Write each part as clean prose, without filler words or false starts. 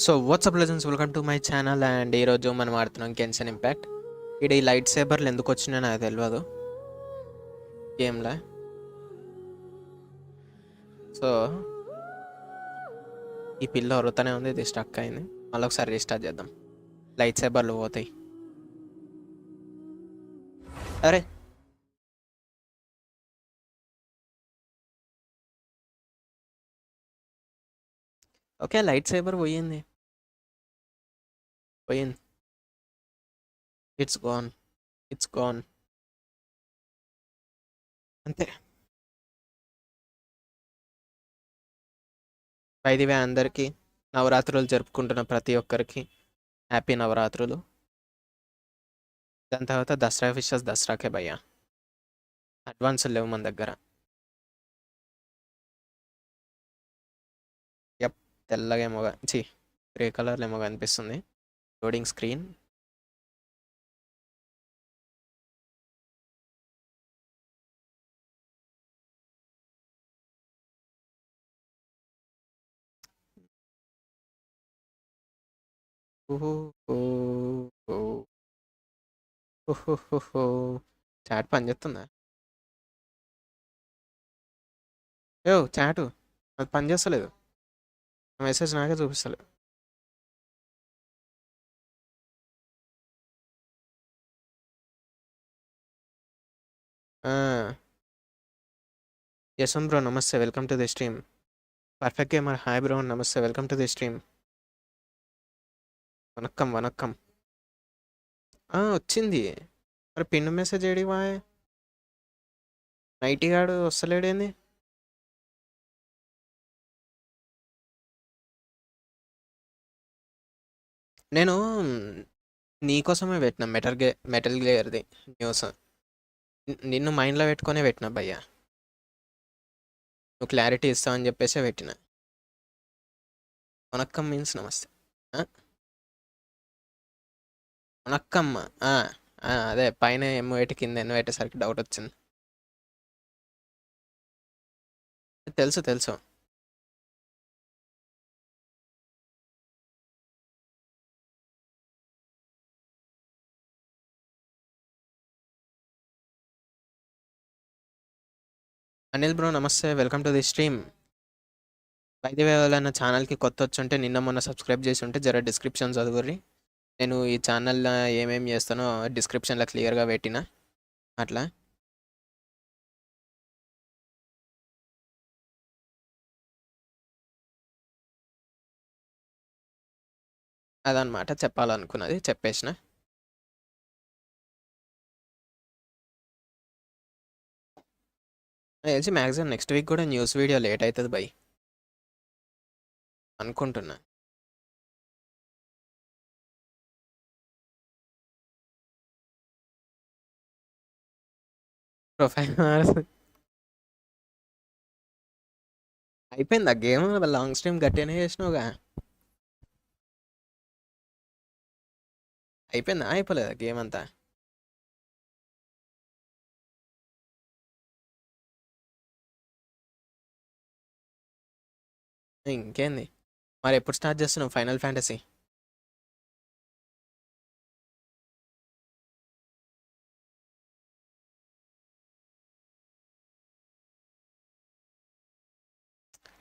So what's up legends, welcome to my channel. And ఈరోజు మనం ఆడుతున్నాం గెన్షన్ ఇంపాక్ట్. ఈ లైట్ సేబర్లు ఎందుకు వచ్చినా నాకు తెలియదు గేమ్లో. సో ఈ పిల్ల వరుతూనే ఉంది, ఇది స్టక్ అయింది. మళ్ళీ ఒకసారి రీస్టార్ట్ చేద్దాం. లైట్ సేబర్లు పోతాయి. అరే ఓకే, లైట్ సేబర్ పోయింది. It's gone, it's gone. అంతే. వైదివే అందరికీ నవరాత్రులు జరుపుకుంటున్న ప్రతి ఒక్కరికి హ్యాపీ నవరాత్రులు. దాని తర్వాత దసరా విషెస్ దసరాకే భయ్యా. అడ్వాన్స్ లేవు మన దగ్గర. యప్, తెల్లగా ఏమో గ్రే కలర్లో ఏమో కనిపిస్తుంది లోడింగ్ స్క్రీన్. చాట్ పని చేస్తుందా? ఏ చాటు అది పని చేస్తలేదు. మెసేజ్ నాకే చూపిస్తలేదు. Yasham bro namaste, welcome to the stream. Perfect gamer hi bro, namaste, welcome to the stream. Vanakkam vanakkam. వచ్చింది. మరి పిన్ మెసేజ్ ఏడి వాయ్? నైటీ గాడు వస్తలేడేంది? నేను నీకోసమే పెట్టిన మెటల్ గేర్ది న్యూస్. నిన్ను మైండ్లో పెట్టుకొనే పెట్టిన భయ్యా. నువ్వు క్లారిటీ ఇస్తావని చెప్పేసి పెట్టిన. వనక్కం మీన్స్ నమస్తే. వనక్కమ్మ. అదే పైన ఎమ్ము పెట్టి కింద ఎన్ను పెట్టేసరికి డౌట్ వచ్చింది. తెలుసు తెలుసు. Anil bro namaste, welcome to the stream. అయితే ఎవరైనా ఛానల్కి కొత్త వచ్చుంటే నిన్న మొన్న సబ్స్క్రైబ్ చేసి ఉంటే జర డిస్క్రిప్షన్ చదువుర్రి. నేను ఈ ఛానల్లో ఏమేమి చేస్తానో డిస్క్రిప్షన్లో క్లియర్గా పెట్టిన. అట్లా అదనమాట చెప్పాలనుకున్నది, చెప్పేసిన. నాకు తెలిసి మ్యాక్సిమం నెక్స్ట్ వీక్ కూడా న్యూస్ వీడియో లేట్ అవుతుంది బై అనుకుంటున్నా. ప్రొఫైల్ అయిపోయింది ఆ గేమ్. లాంగ్ స్ట్రీమ్ గట్టిగానే చేసినావుగా. అయిపోయిందా? అయిపోలేదా గేమ్ అంతా? ఇంకేంది మరి, ఎప్పుడు స్టార్ట్ చేస్తున్నావు ఫైనల్ ఫ్యాంటసీ?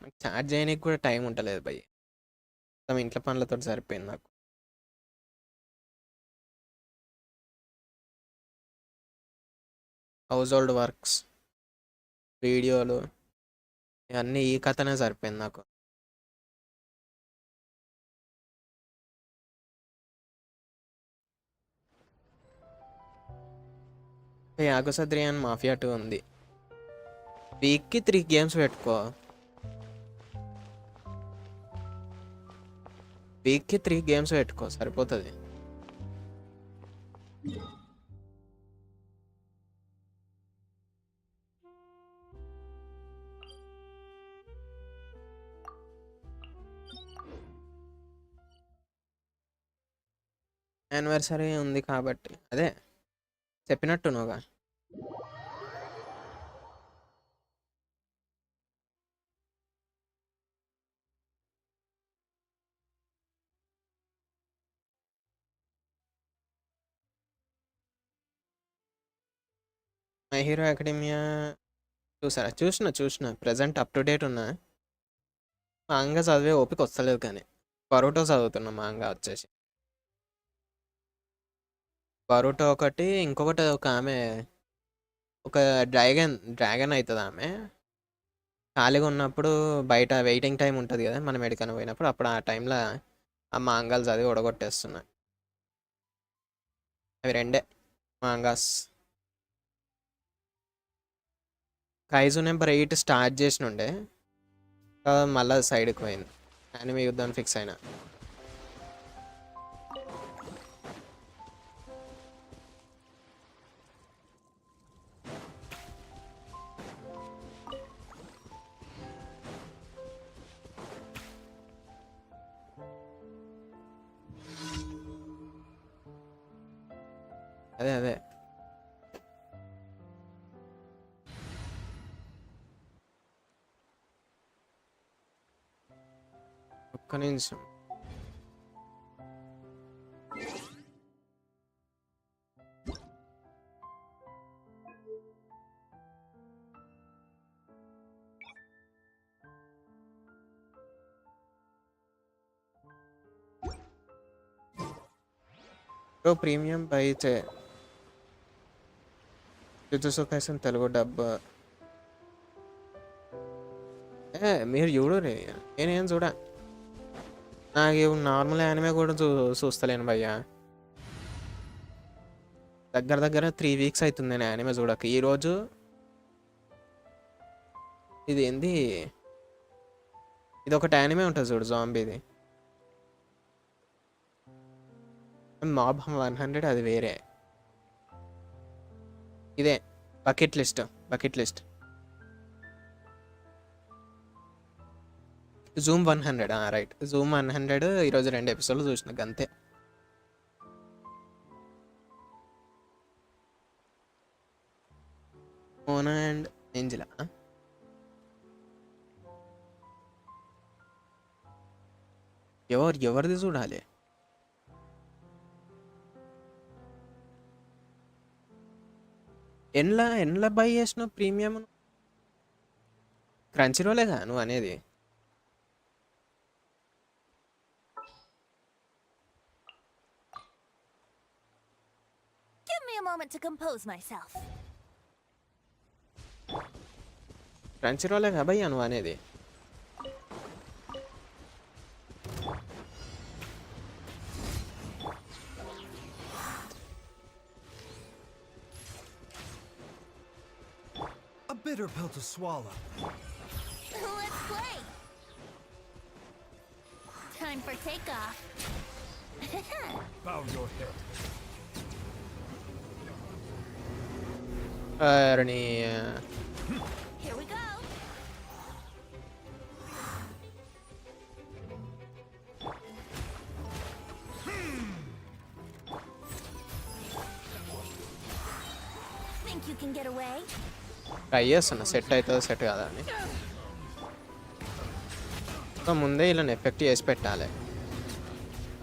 నాకు చార్జ్ చేయడానికి కూడా టైం ఉంటలేదు భయ్. మొత్తం ఇంట్లో పనులతో సరిపోయింది నాకు. హౌస్ హోల్డ్ వర్క్స్, వీడియోలు, ఇవన్నీ ఈ కథనే సరిపోయింది నాకు. యాగసద్రి అని మాఫియా 2 ఉంది. వీక్కి 3 గేమ్స్ పెట్టుకో. వీక్కి 3 గేమ్స్ పెట్టుకో సరిపోతుంది. యానివర్సరీ ఉంది కాబట్టి అదే చెప్పినట్టు నువ్వుగా. మై హీరో అకాడమియా చూసిన ప్రెజెంట్ అప్ టు డేట్ ఉన్నా. మాంగా చదివే ఓపిక వస్తలేదు కానీ బరుటో చదువుతున్నా. మాంగా వచ్చేసి బరుటో ఒకటి, ఇంకొకటి ఒక ఆమె, ఒక డ్రాగన్ అవుతుంది ఆమె. ఖాళీగా ఉన్నప్పుడు బయట వెయిటింగ్ టైం ఉంటుంది కదా మనం ఎక్కడికైనా పోయినప్పుడు, అప్పుడు ఆ టైంలో ఆ మాంగాలు చదివి ఒడగొట్టేస్తున్నా. అవి రెండే మాంగాస్. కైజు నెంబర్ 8 స్టార్ట్ చేసినుండే, మళ్ళీ సైడ్కి పోయింది. యానిమే యుద్ధాన్ని ఫిక్స్ అయినా. అదే ఒక్క నిమిషం. ప్రీమియం అయితే జుజుత్సు కైసెన్ తెలుగు డబ్ మీరు చూడరే, నేనేం చూడ. నాకు నార్మల్ యానిమే కూడా చూస్తలేను భయ్యా. దగ్గర 3 వీక్స్ అవుతుంది నేను యానిమే చూడక. ఈరోజు ఇది ఏంది, ఇది ఒకటి యానిమే ఉంటుంది చూడు, జాంబీది. మాబ్ 100 అది వేరే. ఇదే bucket list. Zoom 100, right. Zoom 100 ఈరోజు 2 ఎపిసోడ్లు చూసిన అంతే. మోనా అండ్ ఏంజిలా ఎవరిది చూడాలి? ఎన్లా బై చేసినావు ప్రీమియం? క్రంచీ రోలేగా నువ్వు అనేది? Give me a moment to compose myself. క్రంచీ రోలేగా భయ్యా నువ్వు అనేది? A bitter pill to swallow. Let's play. Time for takeoff. Bow your head. Here we go. Think you can get away? Try చేస్తున్నా సెట్ అవుతుందో సెట్ కాదా అని. So ముందే ఇలా ఎఫెక్ట్ చేసి పెట్టాలి.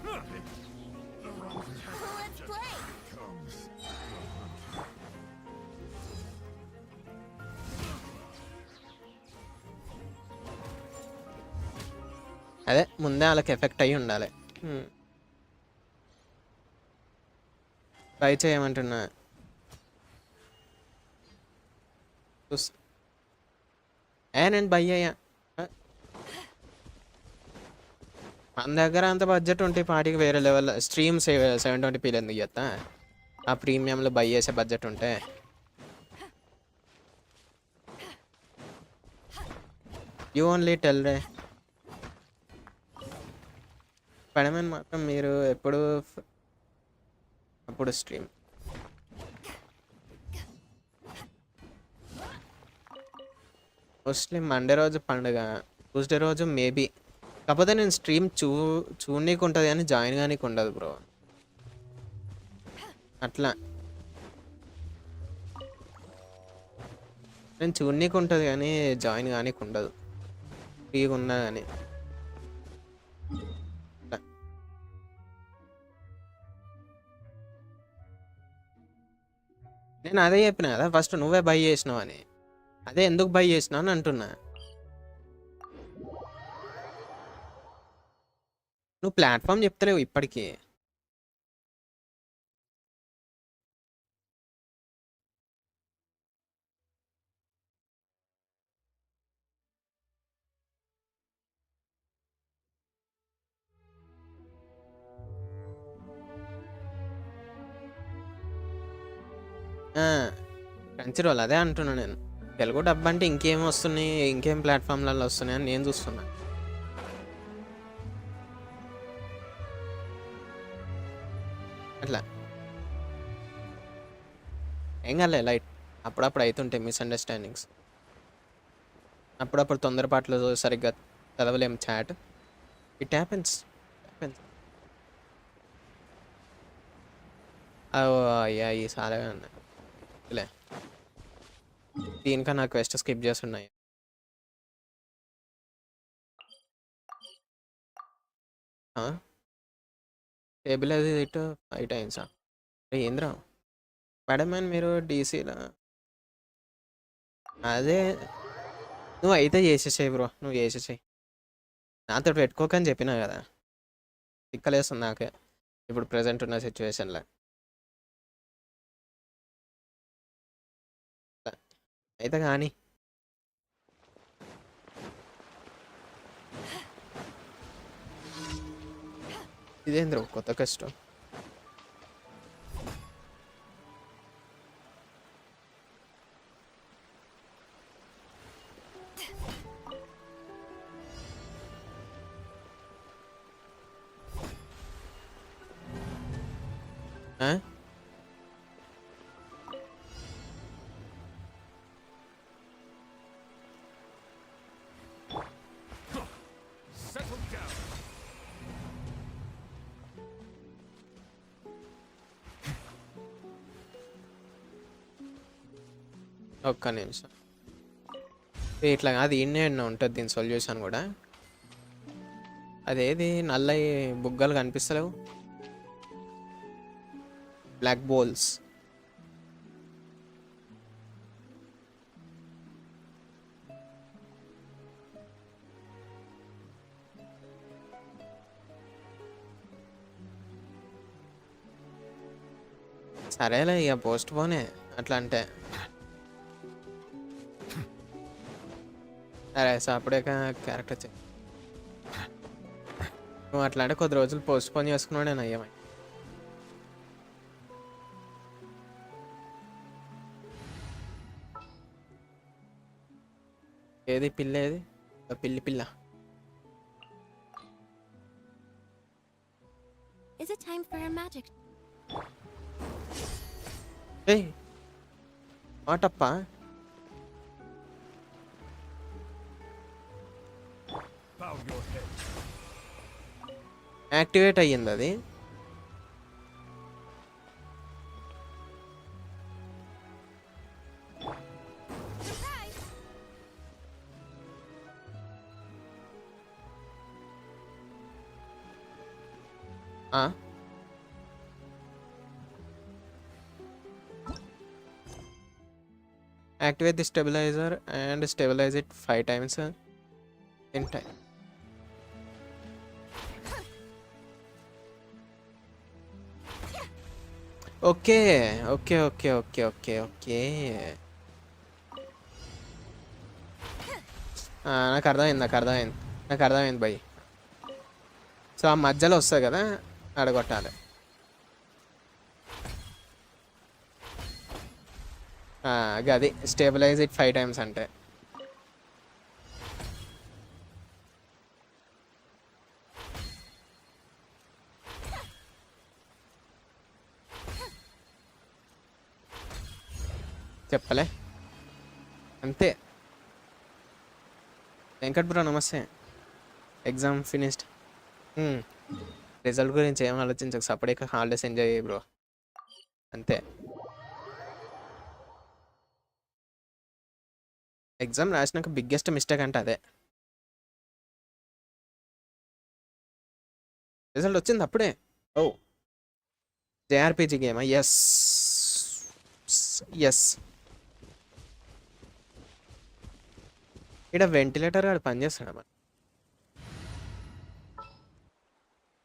Let's play. అదే ముందే వాళ్ళకి ఎఫెక్ట్ అయ్యి ఉండాలి. ట్రై చేయమంటున్నా. నేను బై అయ్యా. మన దగ్గర అంత బడ్జెట్ ఉంటే పాటికి వేరే లెవెల్ స్ట్రీమ్ 720p ఎందుకు చేస్తా? ఆ ప్రీమియంలో బై చేసే బడ్జెట్ ఉంటే. యూ ఓన్లీ టెల్ రే. పడమని మాత్రం మీరు అప్పుడు స్ట్రీమ్ మోస్ట్లీ మండే రోజు పండుగ, ట్యూస్డే రోజు మేబీ. కాకపోతే నేను స్ట్రీమ్ చూడనీకి ఉంటుంది కానీ జాయిన్ కానీకి ఉండదు బ్రో. అట్లా నేను చూడనీకి ఉంటుంది కానీ జాయిన్ కానీకి ఉండదు, ఫ్రీగా ఉన్నా కానీ. నేను అదే చెప్పిన కదా ఫస్ట్ నువ్వే బై చేసినావు అని. అదే ఎందుకు బై చేసినావు అని అంటున్నా. నువ్వు ప్లాట్ఫామ్ చెప్తలేవు ఇప్పటికీ. క్రంచీ రోల్ అదే అంటున్నా నేను. తెలుగు డబ్ అంటే ఇంకేం వస్తున్నాయి, ఇంకేం ప్లాట్ఫామ్లలో వస్తున్నాయి అని నేను చూస్తున్నా. అట్లా ఏం కాలే, లైట్. అప్పుడప్పుడు అవుతుంటాయి మిస్అండర్స్టాండింగ్స్. అప్పుడప్పుడు తొందరపాట్లు సరిగ్గా చదవలేం చాట్. It happens. అయ్యా ఈ సారే లే, దీనికన్నా క్వెస్ట్ స్కిప్ చేస్తున్నాయి. టేబుల్ అది ఇటు 5 టైమ్సా? ఏంద్రా మేడం అని మీరు డీసీలో అదే. నువ్వు అయితే చేసేసాయి బ్రో, నువ్వు చేసేసాయి. నాతో పెట్టుకోకని చెప్పినా కదా. తిక్కలేస్తుంది నాకే ఇప్పుడు ప్రజెంట్ ఉన్న సిచ్యువేషన్లో. అయితే కానీ ఇదేంద్ర కొత్త కష్టం. Settle down. ఒక్క నిమిషం. ఇట్లా కాదు, ఇన్నే ఉంటుంది దీని సొల్యూషన్ కూడా. అదేది నల్లయి బుగ్గలు కనిపిస్తలేవు, బ్లాక్ బోల్స్. సరేలే ఇక పోస్ట్ పోనే అట్లా అంటే. సరే సో అప్పుడే క్యారెక్టర్ నువ్వు అట్లా అంటే కొద్ది రోజులు పోస్ట్ పోన్ చేసుకున్నావు. నేను అయ్యమై ఏది పిల్ల, ఏది పిల్లి పిల్ల. Is it time for a magic? ఏయ్ వాటప్పా. Bow your head. యాక్టివేట్ అయ్యింది అది. Surprise! Activate the stabilizer and stabilize it 5 times in time. Okay okay okay okay okay okay నాకు అర్థమైంది భయ్. సో ఆ మధ్యలో వస్తుంది కదా, అడగొట్టాలి. అది స్టేబిలైజ్ ఇట్ 5 times అంటే. చెప్పలే అంతే. Venkat bro namaste. Exam finished. Result గురించి ఏం ఆలోచించక సపరేట్గా హాలిడేస్ ఎంజాయ్ చేయి బ్రో, అంతే. ఎగ్జామ్ రాసినాక బిగ్గెస్ట్ మిస్టేక్ అంటే అదే. రిజల్ట్ వచ్చింది అప్పుడే. ఓ జేఆర్పీజీ గేమా? Yes yes. ఇక్కడ వెంటిలేటర్ గాడు పనిచేస్తాడు మరి.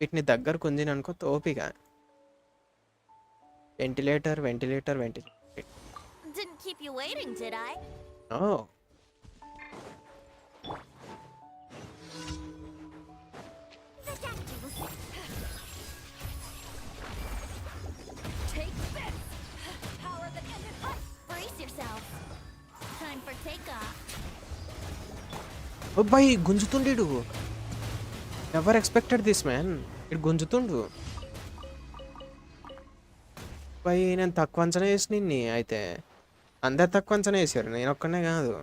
వీటిని దగ్గర కుంజిననుకో తోపిగా. Ventilator ventilator ventilator. Didn't keep you waiting, did I? Oh Ridiculous. Take this. Power the cannon. Brace yourself. Time for takeoff. అబ్బాయి గుంజుతుండీడు. Never expected this man. ఇటు గుంజుతుండు. అబ్బాయి నేను తక్కువ అంచనా వేసి నిన్ని అయితే. అందరు తక్కువ అంచనా వేసారు, నేను ఒక్కనే కాదు.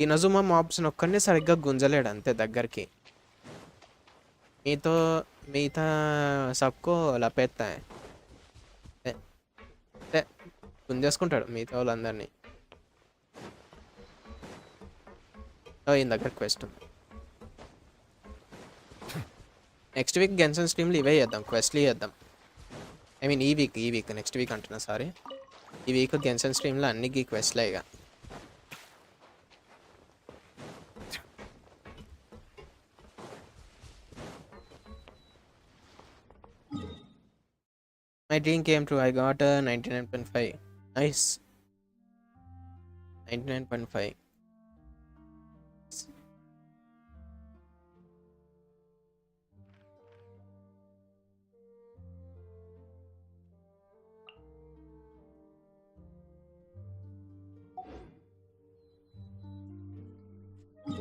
ఈ నజుమా మాబ్స్ని ఒక్కనే సరిగ్గా గుంజలేడు అంతే దగ్గరికి. మిగతా సబ్కో లపేత్తా గుంజేసుకుంటాడు మిగతా వాళ్ళందరినీ. ఈయన దగ్గర క్వెస్ట్ ఉంది. నెక్స్ట్ వీక్ గెన్సన్ స్ట్రీమ్లు ఇవే చేద్దాం, క్వెస్ట్లు చేద్దాం. ఐ మీన్ ఈ వీక్ నెక్స్ట్ వీక్ అంటున్నా, సారీ. ఈ వీక్ గెన్సన్ స్ట్రీమ్లో అన్ని క్వెస్ట్లే ఇక. My dream came true. I got a 99.5. Nice. 99.5.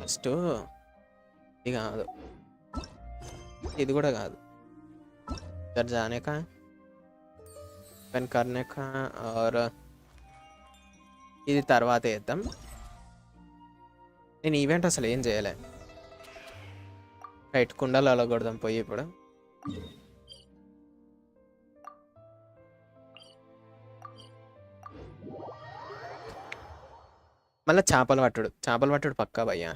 First ఇది కాదు, ఇది కూడా కాదు. इधर जाने का ఓపెన్ करने का और ఇది తర్వాత చేద్దాం. నేను ఈవెంట్ అసలు ఏం చేయలే. రైట్, కుండలు అలా కొడదాం పోయి ఇప్పుడు. మళ్ళీ చేపలు పట్టుడు పక్కా భయ్యా.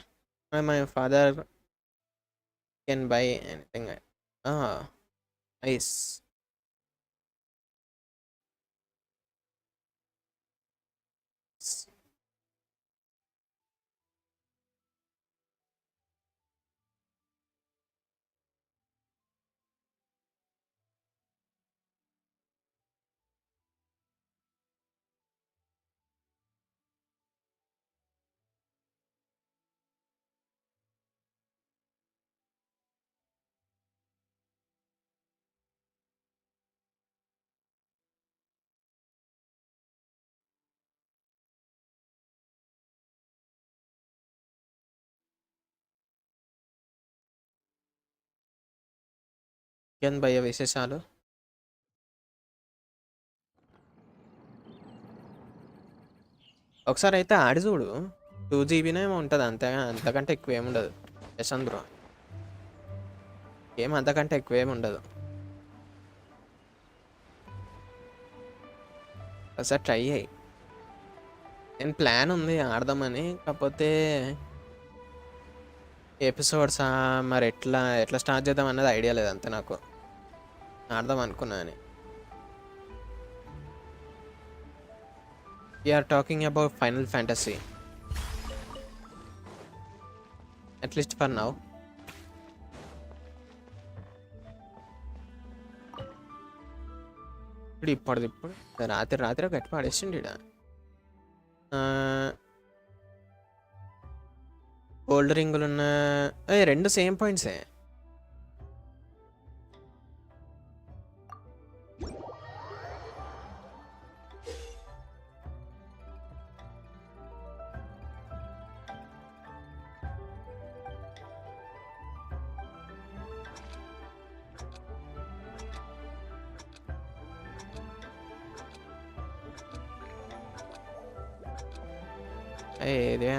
My father can buy anything. Nice. Can భయ్య విశేషాలు. ఒకసారి అయితే ఆడి చూడు, 2 GB ఉంటుంది అంతేగా, అంతకంటే ఎక్కువ ఏముండదు యశ్వంత్ బ్రో. ఏం అంతకంటే ఎక్కువ ఏమి ఉండదు. ఒకసారి ట్రై అయ్యి. నేను ప్లాన్ ఉంది ఆడదామని, కాకపోతే ఎపిసోడ్స్ మరి ఎట్లా స్టార్ట్ చేద్దాం అన్నది ఐడియా లేదు అంతే నాకు. ఆడదాం అనుకున్నా అని. We are talking about Final Fantasy. At least for now. ఇప్పుడు రాత్రి గట్టి పాడేసిండి. గోల్డ్ రింగులు ఉన్న 2 సేమ్ పాయింట్సే. ఇదే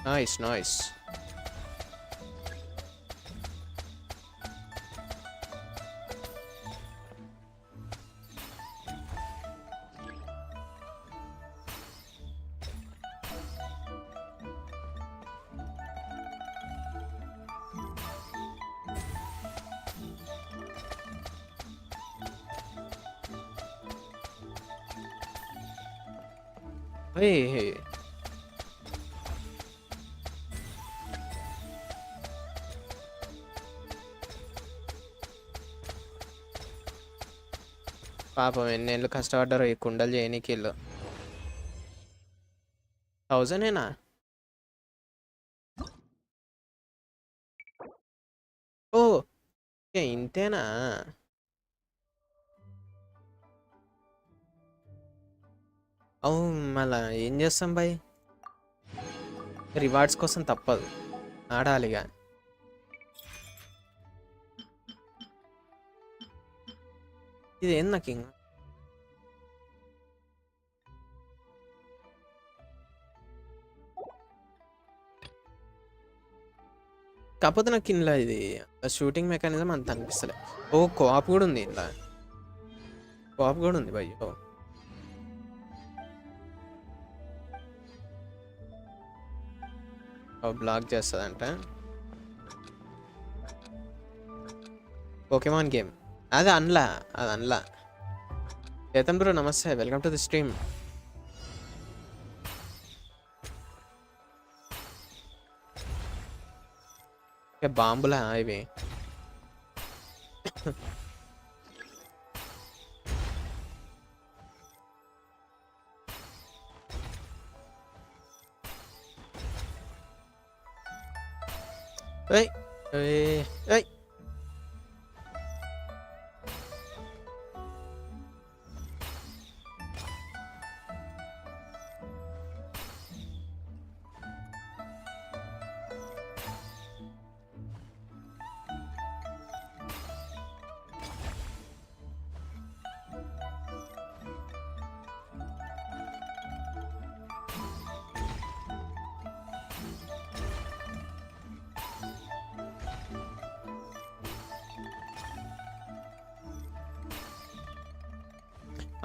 నైస్ నైస్. Hey. పాపం ఎన్నేళ్ళు కష్టపడ్డారో ఈ కుండలు చేయనీకి వీళ్ళు. 1000ఏనా? ఓ ఇంతేనా? అవును, మళ్ళా ఏం చేస్తాం బాయ్, రివార్డ్స్ కోసం తప్పదు, ఆడాలిగా. ఇదేం నాకు ఇంకా కాకపోతే నాకు ఇందులో ఇది షూటింగ్ మెకానిజం అంత అనిపిస్తలే. ఓ కోఆప్ కూడా ఉంది ఇందులో, కోఆప్ కూడా ఉంది భయ్. ఓ బ్లాక్ చేస్తుందంట పోకెమాన్ గేమ్. అది అనలా. Chetan bro namaste, welcome to the stream. బాంబులా ఇవి? ఏయ్ ఏయ్ ఏయ్.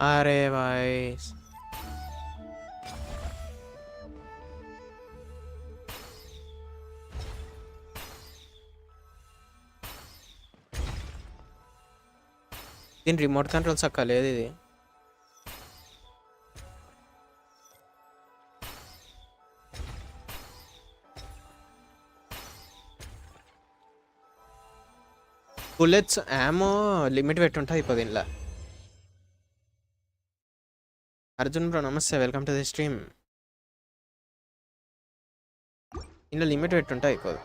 అరే భాయ్, దీని రిమోట్ కంట్రోల్ చక్క లేదు ఇది. బుల్లెట్స్ యామో లిమిట్ పెట్టుంటుంది ఇప్పుడు దీనిలో. Arjun bro namaste, welcome to the stream. ఇందులో లిమిట్ పెట్టుంటా అయిపోదు.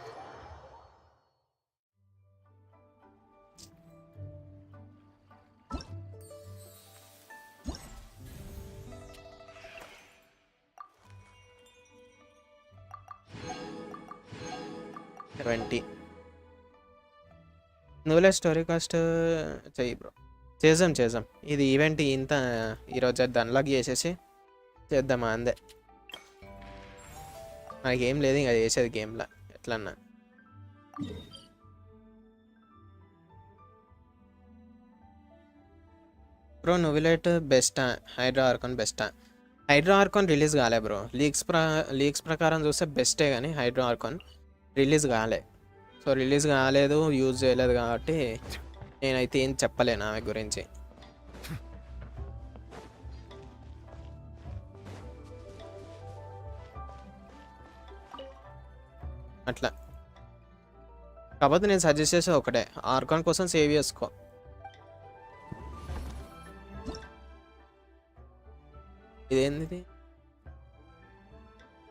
నువ్వులే స్టోరీ కాస్ట్ చెయ్యి బ్రో. చేద్దాం. ఇది ఈవెంట్ ఇంత ఈరోజు అది అన్లాక్ చేసేసి చేద్దామా అందే. మనకేం లేదు ఇంకా చేసేది గేమ్లా ఎట్లన్నా. బ్రో నువ్వులేట్ బెస్టా, హైడ్రా ఆర్కాన్ బెస్టా? హైడ్రా ఆర్కాన్ రిలీజ్ కాలే బ్రో. లీక్స్ ప్రకారం చూస్తే బెస్టే, కానీ హైడ్రా ఆర్కాన్ రిలీజ్ కాలే. సో రిలీజ్ కాలేదు, యూజ్ చేయలేదు కాబట్టి నేనైతే ఏం చెప్పలేను ఆమె గురించి. అట్లా కాకపోతే నేను సజెస్ట్ చేసేది ఒకటే, ఆర్కాన్ కోసం సేవ్ చేసుకో. ఇదేంది?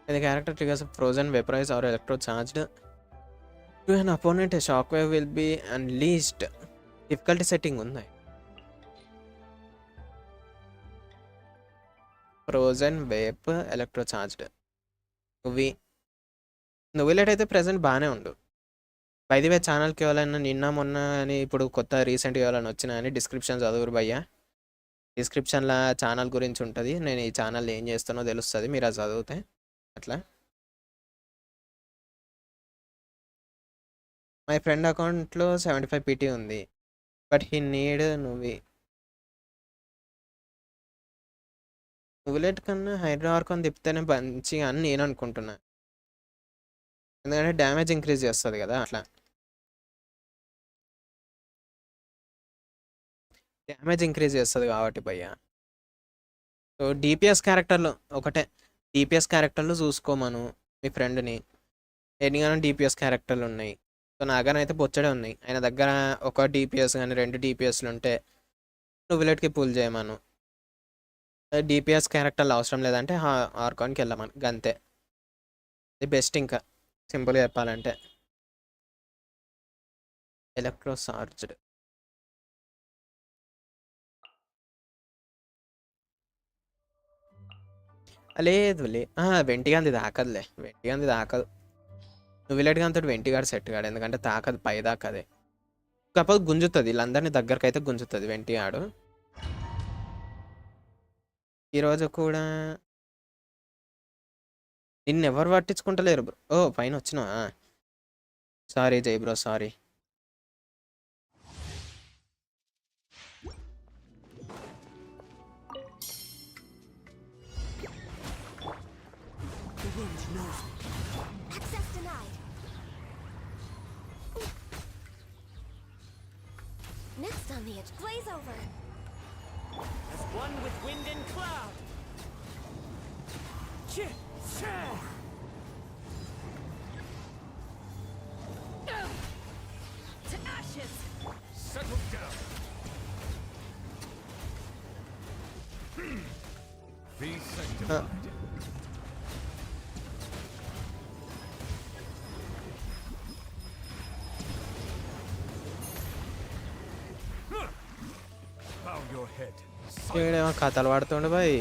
ఇది character triggers frozen, vaporize or electro charged to an opponent, shock wave will be unleashed. Difficulty setting ఉంది. Frozen, vape, electro charged. Neuvillette అయితే ప్రెసెంట్ బాగానే ఉండు. బైదివే ఛానల్కి ఎవరైనా నిన్న మొన్న అని ఇప్పుడు కొత్త రీసెంట్గా ఎవరైనా వచ్చినా అని డిస్క్రిప్షన్ చదువురు భయ్యా. డిస్క్రిప్షన్లో ఛానల్ గురించి ఉంటుంది, నేను ఈ ఛానల్ ఏం చేస్తానో తెలుస్తుంది, మీరు అది చదివితే అట్లా. మై ఫ్రెండ్ అకౌంట్లో 75 PT ఉంది, బట్ హీ నీడ్ నువ్వులెట్ కన్నా హైడ్రా ఆర్కాన్ తిప్పితేనే మంచిగా అని నేను అనుకుంటున్నా. ఎందుకంటే డ్యామేజ్ ఇంక్రీజ్ చేస్తుంది కదా, అట్లా డ్యామేజ్ ఇంక్రీజ్ చేస్తుంది కాబట్టి భయ్య. సో డిపిఎస్ క్యారెక్టర్లు ఒకటే, డిపిఎస్ క్యారెక్టర్లు చూసుకోమను మీ ఫ్రెండ్ని. ఎన్నిగానో డిపిఎస్ క్యారెక్టర్లు ఉన్నాయి. సో నాగానైతే బొచ్చడే ఉన్నాయి. ఆయన దగ్గర ఒక డిపిఎస్ కానీ 2 డిపిఎస్లు ఉంటే నువ్వులెట్కి పూల్ చేయమను. డిపిఎస్ క్యారెక్టర్లు అవసరం లేదంటే ఆర్కాన్కి వెళ్ళమను, గంతే. ఇది బెస్ట్. ఇంకా సింపుల్గా చెప్పాలంటే ఎలక్ట్రో చార్జ్డ్. లేదు వెంటిగాంది తాకదులే, వెంటిగాంది తాకదు. నువ్వులెట్గా అంతటి వెంటిగాడు సెట్ కాడు, ఎందుకంటే తాకదు పై దాకదే. కాకపోతే గుంజుతుంది, వీళ్ళందరినీ దగ్గరకు అయితే గుంజుతుంది వెంటిగాడు. ఈరోజు కూడా నిన్నెవరు పట్టించుకుంటలేరు బ్రో. ఓ పైన వచ్చినా, సారీ జై bro, sorry. Access denied. Next on the edge, glaze over. As one with wind and cloud. To ashes. Settle down. Be sanctified. Bow your head. ఈడేమో కథలు పడుతుండే బాయ్,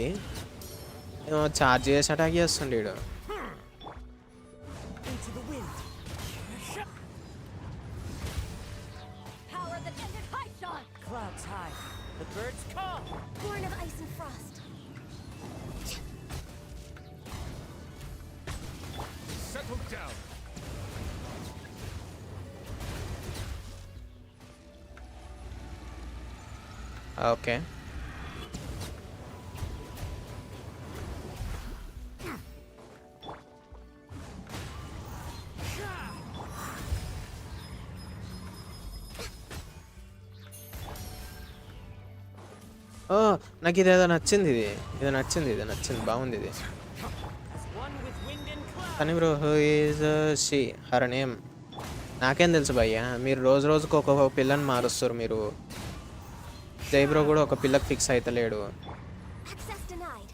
ఏమో ఛార్జ్ చేసి అటాక్ చేస్తుండే ఈడు. Into the wind. Power that ended high shot. Clouds high. The birds call. Born of ice and frost. Settle down. Okay, oh నాకు ఇదేదో నచ్చింది, ఇది నచ్చింది, బాగుంది ఇది. As one with wind and cloud. కానీ bro who is she, her name నాకేం తెలుసు భయ్యా. మీరు రోజుకు ఒక్కొక్క పిల్లని మారుస్తారు మీరు. జై బ్రో కూడా ఒక పిల్లకి fix అవుతలేడు. Access denied.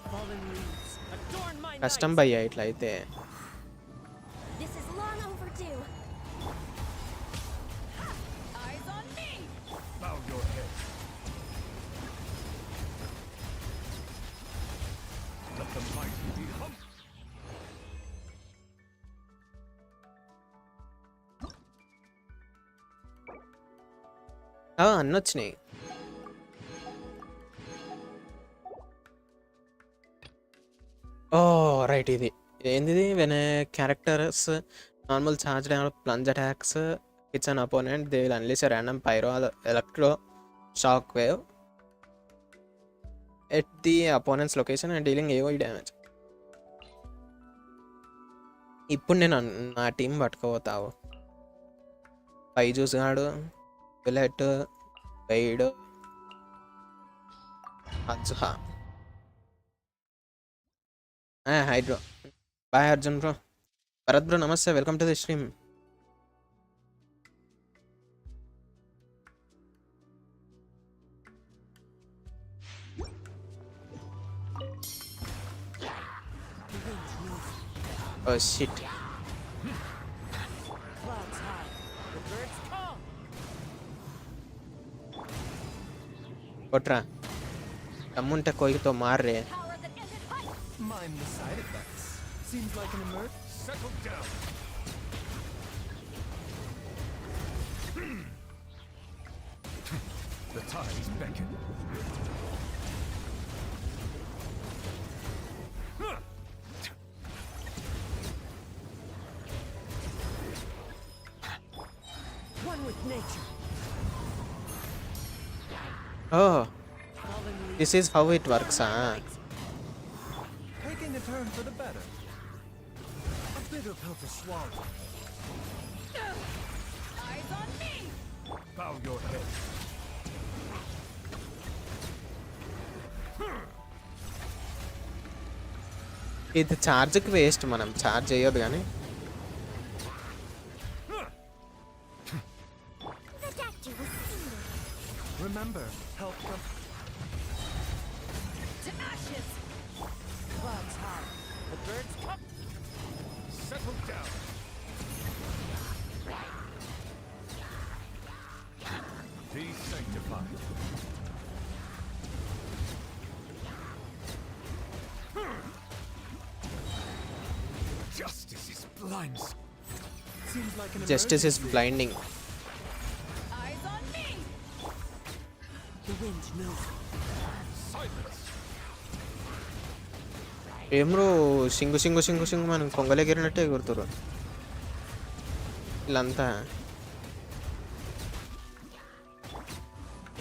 Fallen leaves. Adorn my కష్టం night. భయ్యా ఇట్లా అయితే. This is long overdue. Eyes on me. Bow your head. Let the mighty be humble. అన్నీ వచ్చినాయి. ఓ రైట్, ఇది ఏంది? When characters normal charge plunge attacks hits an opponent, they will unleash a random pyro electro shock wave at the opponents location and dealing ఏవో damage. ఇప్పుడు నేను నా team పట్టుకోపోతావు. పై చూసాడు, బుల్లెట్, వైడ్, అజ్హా. Hi bro, bye Arjun bro. Bharat bro namaste, welcome to the stream. Oh shit, Clouds high. The birds call. కొట్రా తమ్ముంటే కొయ్యతో మార్రే. Power that ended high. Mind the side effects. Seems like an emerge. Settle down. The tides beckon. with nature. Oh! Fallen leaves this is how it form వర్క్సా? their light. Taking a turn for the better. A bitter pill to swallow. Eyes on me! Bow your head. ఇది ఛార్జ్‌కి waste, మనం charge చేయొద్దు గానీ. The doctor was sealed. Remember, help from To ashes! Clouds high. The birds come. settle down. Be sanctified. Justice is blind. Seems like an justice is emergency. Blinding. Eyes on me! The wind knows. Silence. ఏం bro Singh Singh Singh Singh మనం కొంగలెగిరినట్టే ఎగురుతుర్రు వీళ్ళంతా.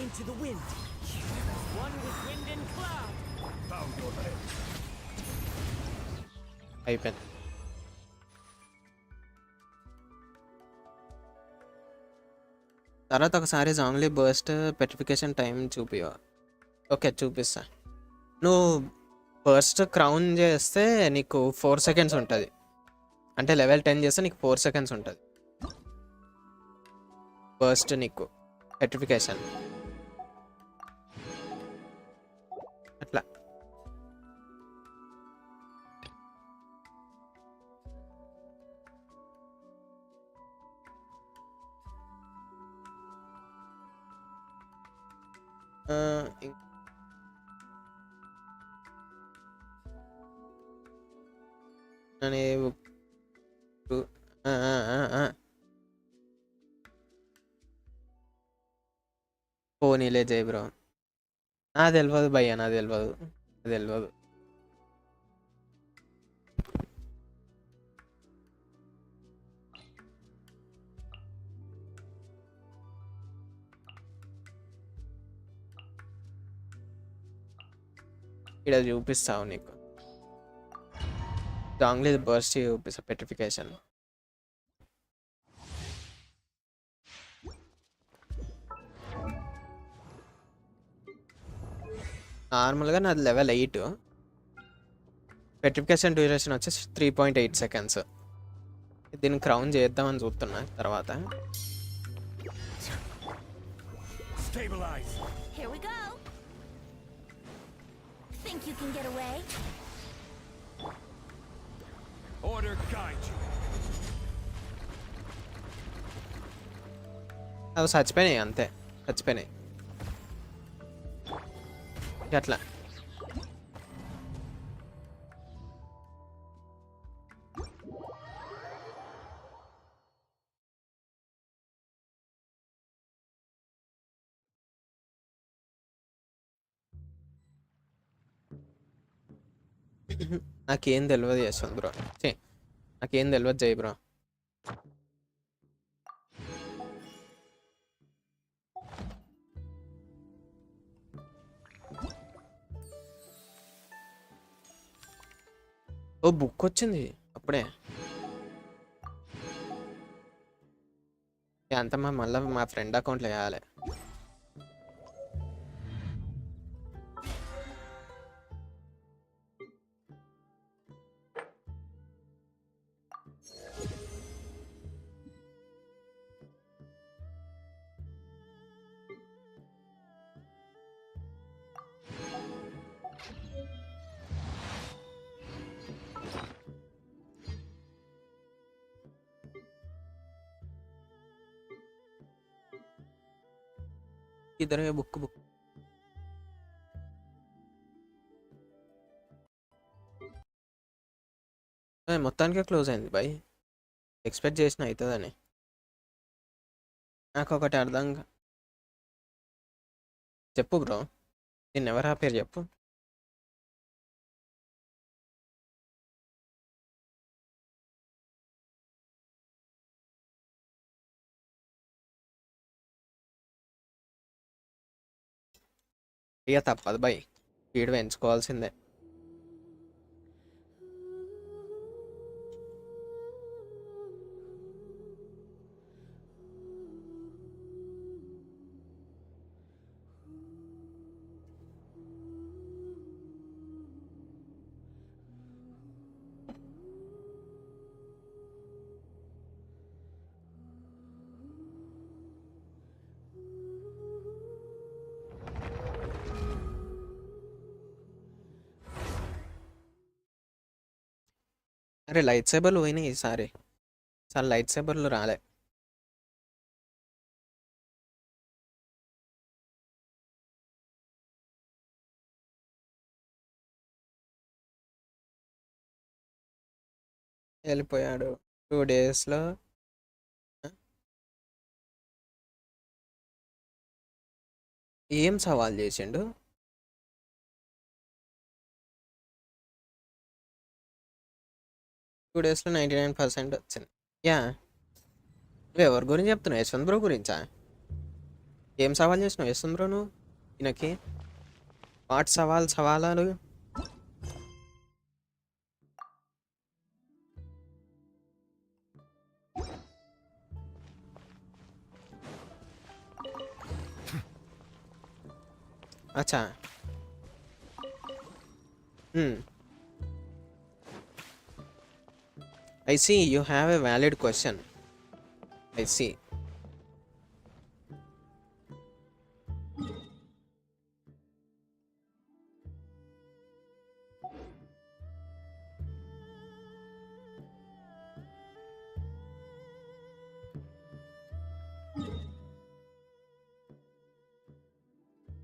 Into the wind. One with wind and cloud. Bow your head. అయిపోయింది. తర్వాత ఒకసారి జాంగ్లీ burst petrification time చూపియో. Okay చూపిస్తా. నువ్వు burst crown చేస్తే నీకు 4 సెకండ్స్ ఉంటుంది. అంటే లెవెల్ 10 చేస్తే నీకు 4 సెకండ్స్ ఉంటుంది బర్స్ట్ నీకు పెట్రిఫికేషన్. అట్లా అనే పోనీలే జై బ్రో. నా తెలియదు భయ్యా, నా తెలియదు, తెలియదు. ఇక్కడ చూపిస్తావు నీకు జాంగ్లీ బర్స్ట్ చూపిస్తా పెట్రిఫికేషన్. నార్మల్గా నాది లెవెల్ 8, పెట్రిఫికేషన్ డ్యూరేషన్ వచ్చేసి 3.8 సెకండ్స్. దీన్ని క్రౌన్ చేద్దామని చూస్తున్నా తర్వాత. Stabilize. Here we go! Think you can get away? Order guide you. అవి చచ్చిపోయినాయి అంతే, చచ్చిపోయినాయి అట్లా. నాకేం తెలియదు యశ్వంత్ బ్రో, నాకేం తెలియదు జై బ్రో. ఓ బుక్ వచ్చింది అప్పుడే. అంత మళ్ళీ మా ఫ్రెండ్ అకౌంట్లో వేయాలి. ఇద్దరు బుక్ మొత్తానికే క్లోజ్ అయింది బాయ్. ఎక్స్పెక్ట్ చేసిన అవుతుందని. నాకు ఒకటి అర్థం చెప్పు బ్రో, నేను ఎవరు ఆపారు చెప్పు. ఇక తప్పదు బై, స్పీడ్ పెంచుకోవాల్సిందే. అరే లైట్ సేబర్లు పోయినాయి ఈసారి, లైట్ సేబర్లు రాలే. వెళ్ళిపోయాడు 2 డేస్లో. ఏం సవాల్ చేసిండు? 2 డేస్లో 99% వచ్చింది. యా, నువ్వు ఎవరి గురించి చెప్తున్నావు? యశ్వంత్ బ్రో గురించా? ఏం సవాల్ చేసినావు యశ్వంత్ బ్రో నువ్వు ఈయనకి? వాట్ సవాలాలు? అచ్చా. I see you have a valid question. I see.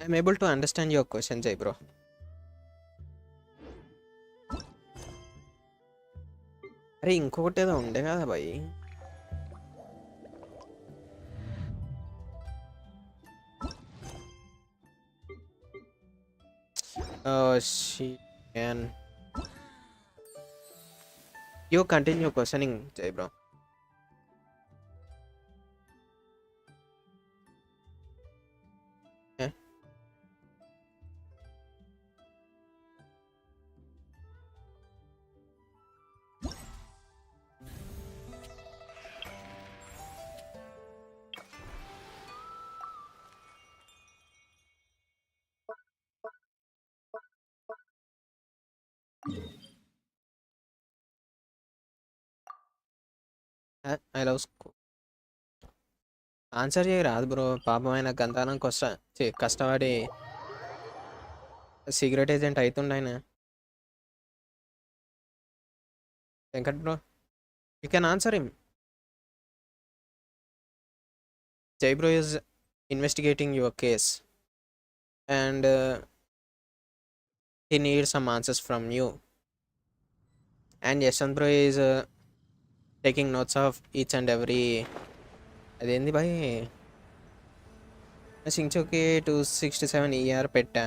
I'm able to understand your question, Jay bro. అరే ఇంకొకటి ఏదో ఉండే కదా భయ్. You continue questioning, Jay bro. Eh? I love school. Answer చేయ రాదు బ్రో, పాపం ఆయన గంతానం కష్టపడి సీక్రెట్ ఏజెంట్ అవుతుండ ఆయన. Venkat bro, you can answer him. Jay bro is investigating your case and he needs some answers from you. And Yashwant bro is taking notes of each and every. అదేంది bye, సించుకి 267 ER పెట్టా,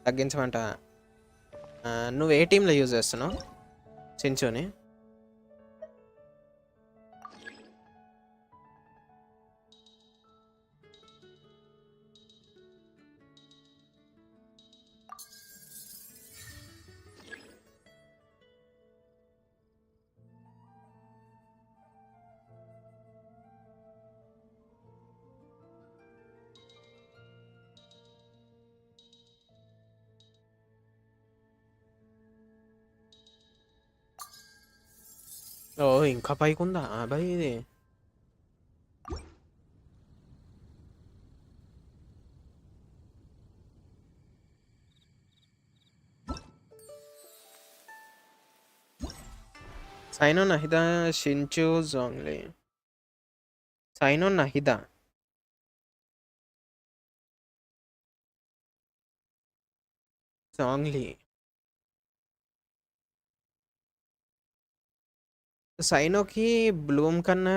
తగ్గించమంట. నువ్వు ఏ టీంలో use చేస్తున్నావు సించుని? ఓ ఇంకా పైకి ఉందా బాయ్ ఇది? సైనో నహిదా షించు జోంగ్లీ. Cyno Nahida Zhongli. సైనోకి బ్లూమ్ కన్నా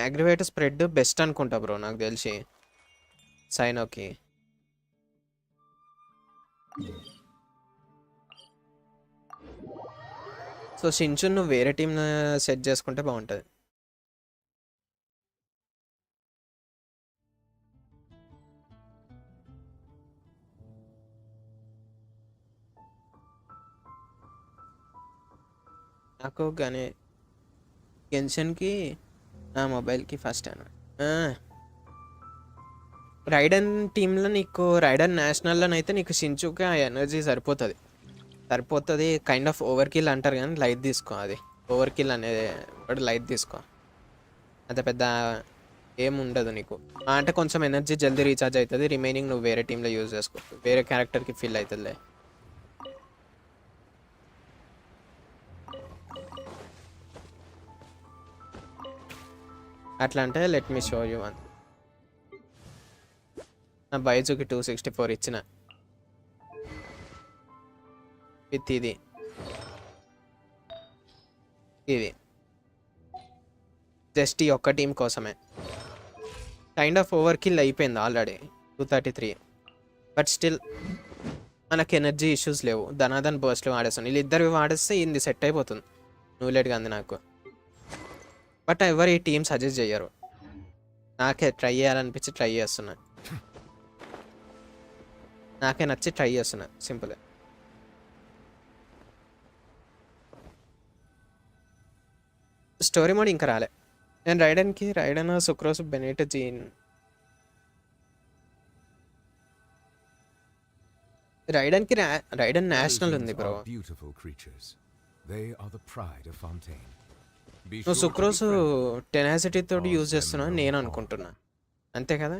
అగ్రివేట్ స్ప్రెడ్ బెస్ట్ అనుకుంటా బ్రో నాకు తెలిసి సైనోకి. సో షించు నువ్వు వేరే టీం సెట్ చేసుకుంటే బాగుంటుంది. నాకు కానీ గెన్షన్కి నా మొబైల్కి ఫస్ట్ హ్యాండ్. రైడన్ టీంలో నీకు రైడన్ నేషనల్లోనైతే నీకు షించుకి ఆ ఎనర్జీ సరిపోతుంది. కైండ్ ఆఫ్ ఓవర్ కిల్ అంటారు కానీ లైట్ తీసుకో. అది ఓవర్ కిల్ అనేది ఒకటి లైట్ తీసుకో. అంత పెద్ద ఏం ఉండదు నీకు. అంటే కొంచెం ఎనర్జీ జల్దీ రీఛార్జ్ అవుతుంది. రిమైనింగ్ నువ్వు వేరే టీంలో యూజ్ చేసుకో, వేరే క్యారెక్టర్కి ఫిల్ అవుతుందిలే. అట్లా అంటే let me show you one. నా బైజుకి 264 ఇచ్చిన విత్ ఇది జస్ట్ ఈ ఒక్క టీం కోసమే. కైండ్ ఆఫ్ ఓవర్ కిల్ అయిపోయింది ఆల్రెడీ 233. బట్ స్టిల్ మనకి ఎనర్జీ ఇష్యూస్ లేవు. ధనాధన్ బర్స్ట్లు వాడేస్తాను. వీళ్ళిద్దరు వాడేస్తే ఇది సెట్ అయిపోతుంది. నువ్వు లేట్గా అంది నాకు. బట్ ఎవరు ఈ టీం సజెస్ట్ చేయరు. నాకే ట్రై చేయాలనిపించి ట్రై చేస్తున్నా. నాకే నచ్చి ట్రై చేస్తున్నా. సింపుల్. స్టోరీ మోడ్ ఇంకా రాలే. నేను Raiden Sucrose Bennett Jean Raiden national ఉంది బ్రో. నువ్వు సుక్రోస్ టెనాసిటీ తోటి యూజ్ చేస్తున్నావు నేను అనుకుంటున్నా. అంతే కదా?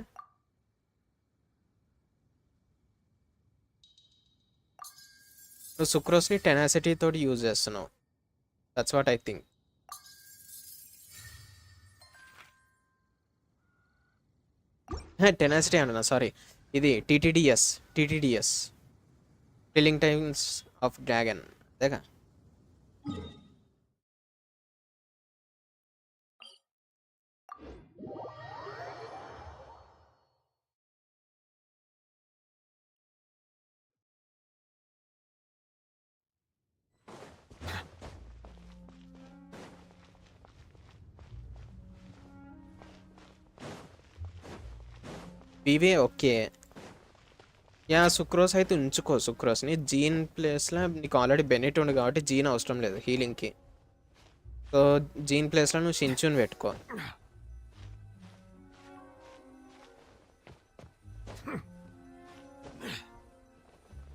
నువ్వు సుక్రోస్ని టెనాసిటీ తోటి యూజ్ చేస్తున్నావు. That's what I think. Tenacity అంటున్నా, సారీ. ఇది TTDS thrilling times of dragon. అదేగా. వివే ఓకే. యా సుక్రోస్ అయితే ఉంచుకో. సుక్రోస్ని జీన్ ప్లేస్లో నీకు ఆల్రెడీ బెనిట్ ఉంది కాబట్టి జీన్ అవసరం లేదు హీలింగ్కి. సో జీన్ ప్లేస్లో నువ్వు షించుని పెట్టుకో.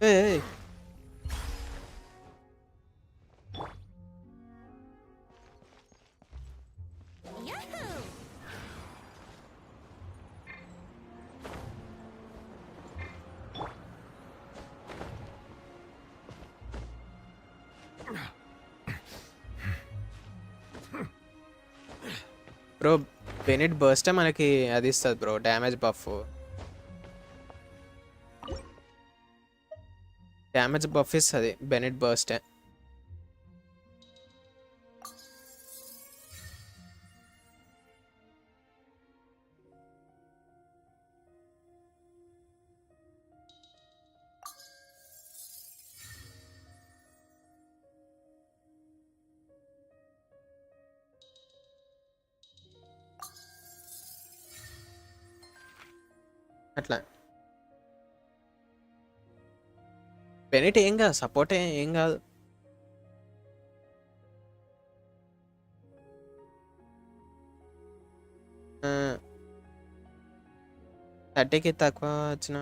ఏ Yahoo! బ్రో బెనిట్ బర్స్టే మనకి అది ఇస్తుంది బ్రో, డ్యామేజ్ బఫ్. ఇస్తుంది బెనిట్ బర్స్టే. అట్లా బెనిట్ ఏం కాదు, సపోర్టే ఏం కాదు. థర్టీకి తక్కువ వచ్చిన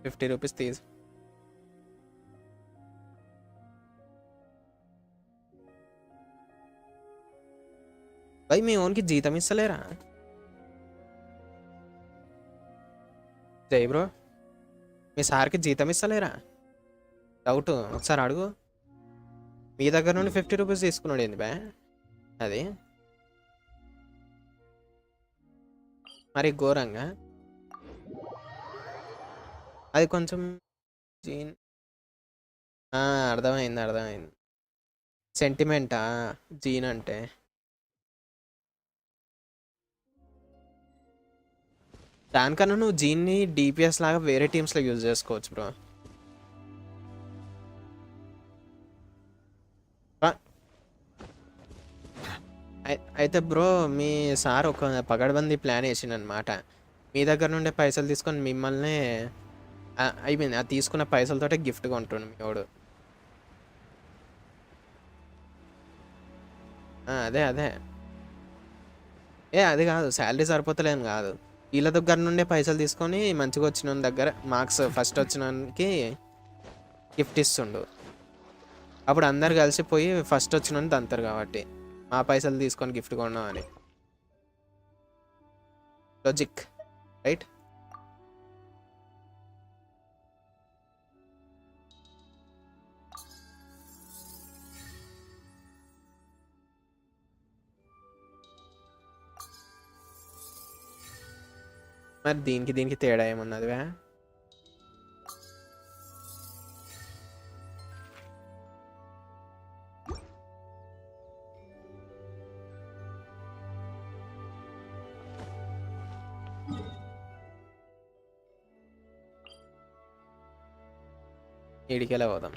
50 రూపీస్ తీసు. భయ్ మీ ఓన్కి జీతం ఇస్తలేరా? జై బ్రో మీ సార్కి జీతం ఇస్తలేరా? డౌట్ ఒకసారి అడుగు. మీ దగ్గర నుండి 50 రూపీస్ తీసుకున్నాడు ఏంది బా? అది మరి ఘోరంగా. అది కొంచెం జీన్ అర్థమైంది. సెంటిమెంటా జీన్ అంటే? దానికన్నా నువ్వు జీన్ని డిపిఎస్ లాగా వేరే టీమ్స్లో యూజ్ చేసుకోవచ్చు బ్రో. అయితే బ్రో మీ సార్ ఒక పగడ్బందీ ప్లాన్ వేసిండనమాట. మీ దగ్గర నుండే పైసలు తీసుకొని మిమ్మల్ని అయిపోయింది. ఆ తీసుకున్న పైసలతోటే గిఫ్ట్ కొంటుండు మీ వాడు. అదే అదే అది కాదు, శాలరీ సరిపోతలేని కాదు, వీళ్ళ దగ్గర నుండే పైసలు తీసుకొని మంచిగా వచ్చిన దగ్గర మార్క్స్ ఫస్ట్ వచ్చినకి గిఫ్ట్ ఇస్తుండు. అప్పుడు అందరు కలిసిపోయి ఫస్ట్ వచ్చిన తంతారు కాబట్టి మా పైసలు తీసుకొని గిఫ్ట్ కొన్నాం అని. Logic right. మరి దీనికి తేడా ఏమున్నదివే? ఈడికెలా పోదాం.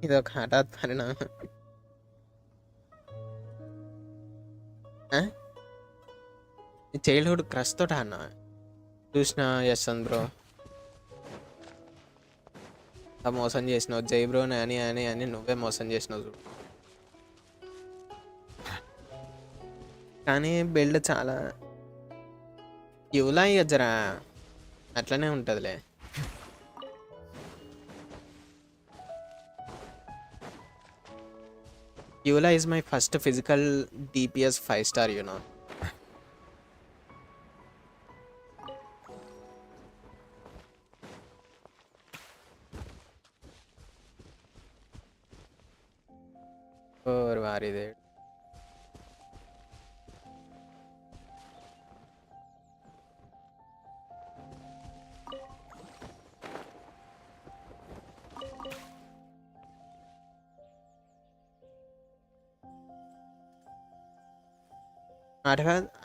ఇది ఒక హఠాత్ పరిణామం. చైల్డ్హుడ్ క్రష్ తోట అన్న చూసిన యశ్వంత్ బ్రో మోసం చేసినావు, జై బ్రో అని అని అని నువ్వే మోసం చేసినావు చూడు. కానీ బిల్డ్ చాలా యువలా జరా అట్లనే ఉంటుందిలే. Eula is my first physical DPS 5 star you know. ఓర్ వారిదే.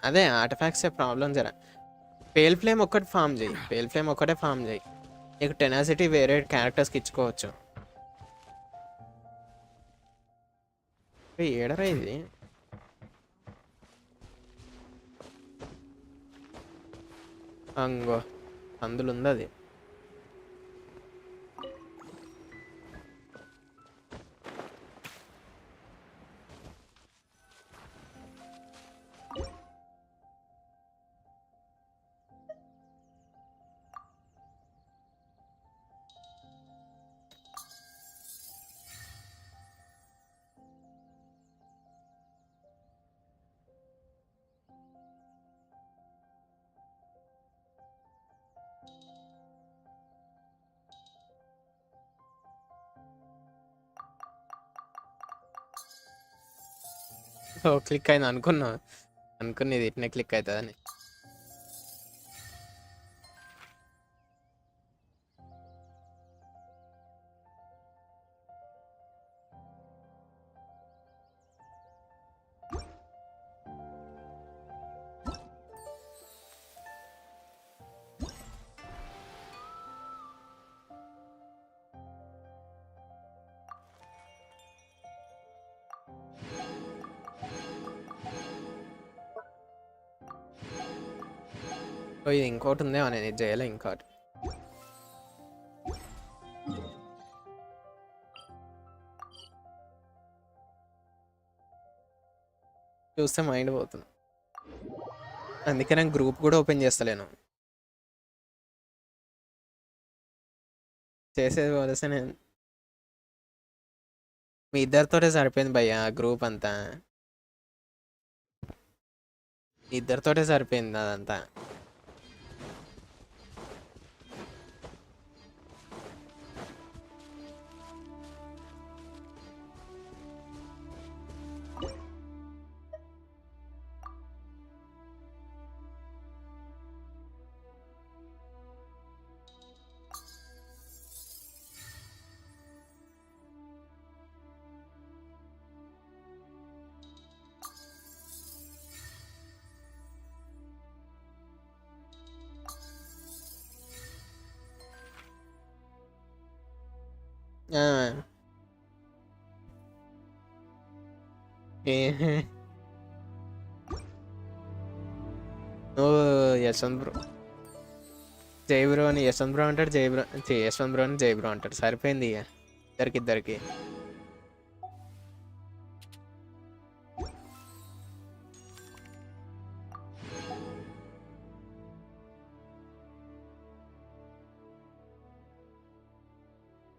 అదే ఆర్టిఫాక్ట్సే ప్రాబ్లం జరా. పేల్ ఫ్లేమ్ ఒక్కటి ఫామ్ చేయి, పేల్ ఫ్లేమ్ ఒక్కటే ఫామ్ చేయి, నీకు టెనాసిటీ వేరే క్యారెక్టర్స్కి ఇచ్చుకోవచ్చు. ఏడరా ఇది? అంగో అందులో ఉంది అది. క్లిక్ అయింది అనుకున్నది ఇట్నే క్లిక్ అవుతుందని. ఇది ఇంకోటి ఉందేమో, నేను ఇది చేయలే ఇంకోటి. చూస్తే మైండ్ పోతుంది, అందుకే నేను గ్రూప్ కూడా ఓపెన్ చేస్తలేను. చేసేది వదిలేస్తే నేను మీ ఇద్దరితోటే సరిపోయింది భయ్య, గ్రూప్ అంతా మీ ఇద్దరితోటే సరిపోయింది అదంతా. ఆ, ఏ ఓ యశ్వంత్ బ్రో జై బ్రో అని యశ్వంత్ బ్రో అంటాడు, జై బ్రో యశ్వంత్ బ్రో అని జై బ్రో అంటాడు. సరిపోయింది ఇక ఇద్దరికి.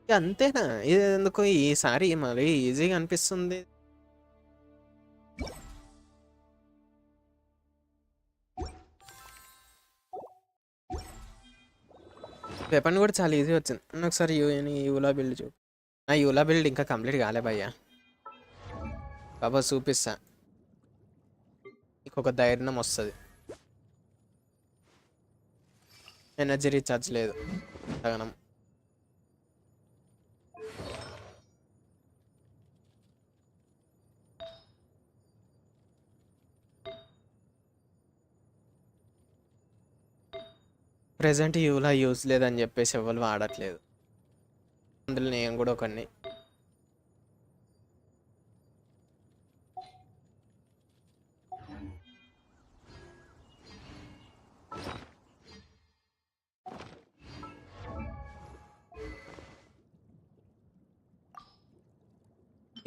ఇక అంతేనా? ఇది ఎందుకో ఈసారి మరీ ఈజీగా అనిపిస్తుంది. వెపన్ కూడా చాలా ఈజీ వచ్చింది. ఒకసారి యూలా బిల్డ్ చూ. ఆ యూలా బిల్డ్ ఇంకా కంప్లీట్ కాలే భయ్యా. బాబా చూపిస్తా, ఇంకొక ధైర్యం వస్తుంది. ఎనర్జీ రీఛార్జ్ లేదు తగనం. ప్రెజెంట్ యూలా యూజ్ లేదని చెప్పేసి ఎవరు వాడట్లేదు. అందులో నేను కూడా ఒకడిని.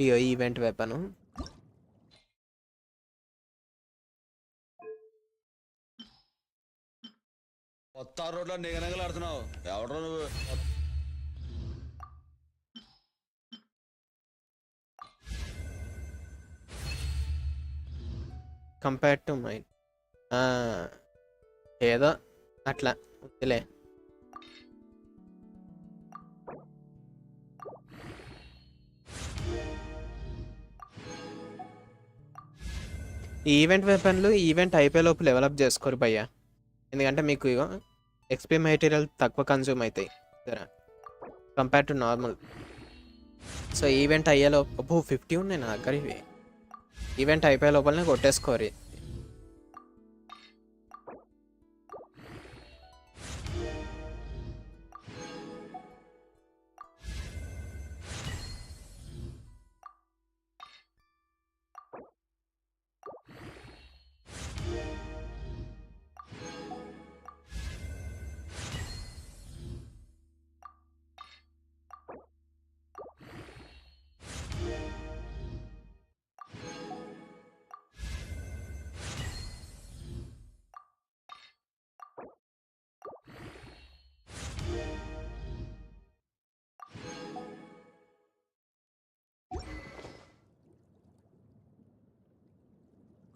ఇయో ఈవెంట్ వెపను కొత్త రోడ్లో నిగనగలాడుతున్నావు ఎవడో నువ్వు. కంపేర్ టు మైన్ ఏదో అట్లా ఉందిలే. ఈవెంట్ వెపన్లు ఈవెంట్ అయిపోయే లోపు డెవలప్ చేసుకోరు భయ్యా. ఎందుకంటే మీకు ఇగో ఎక్స్పీ మెటీరియల్ తక్కువ కన్జ్యూమ్ అవుతాయి compare to normal. So event అయ్యేలోపు 50 ఉన్నాయి నా దగ్గర. ఇవి ఈవెంట్ అయిపోయే లోపలనే కొట్టేసుకోరు.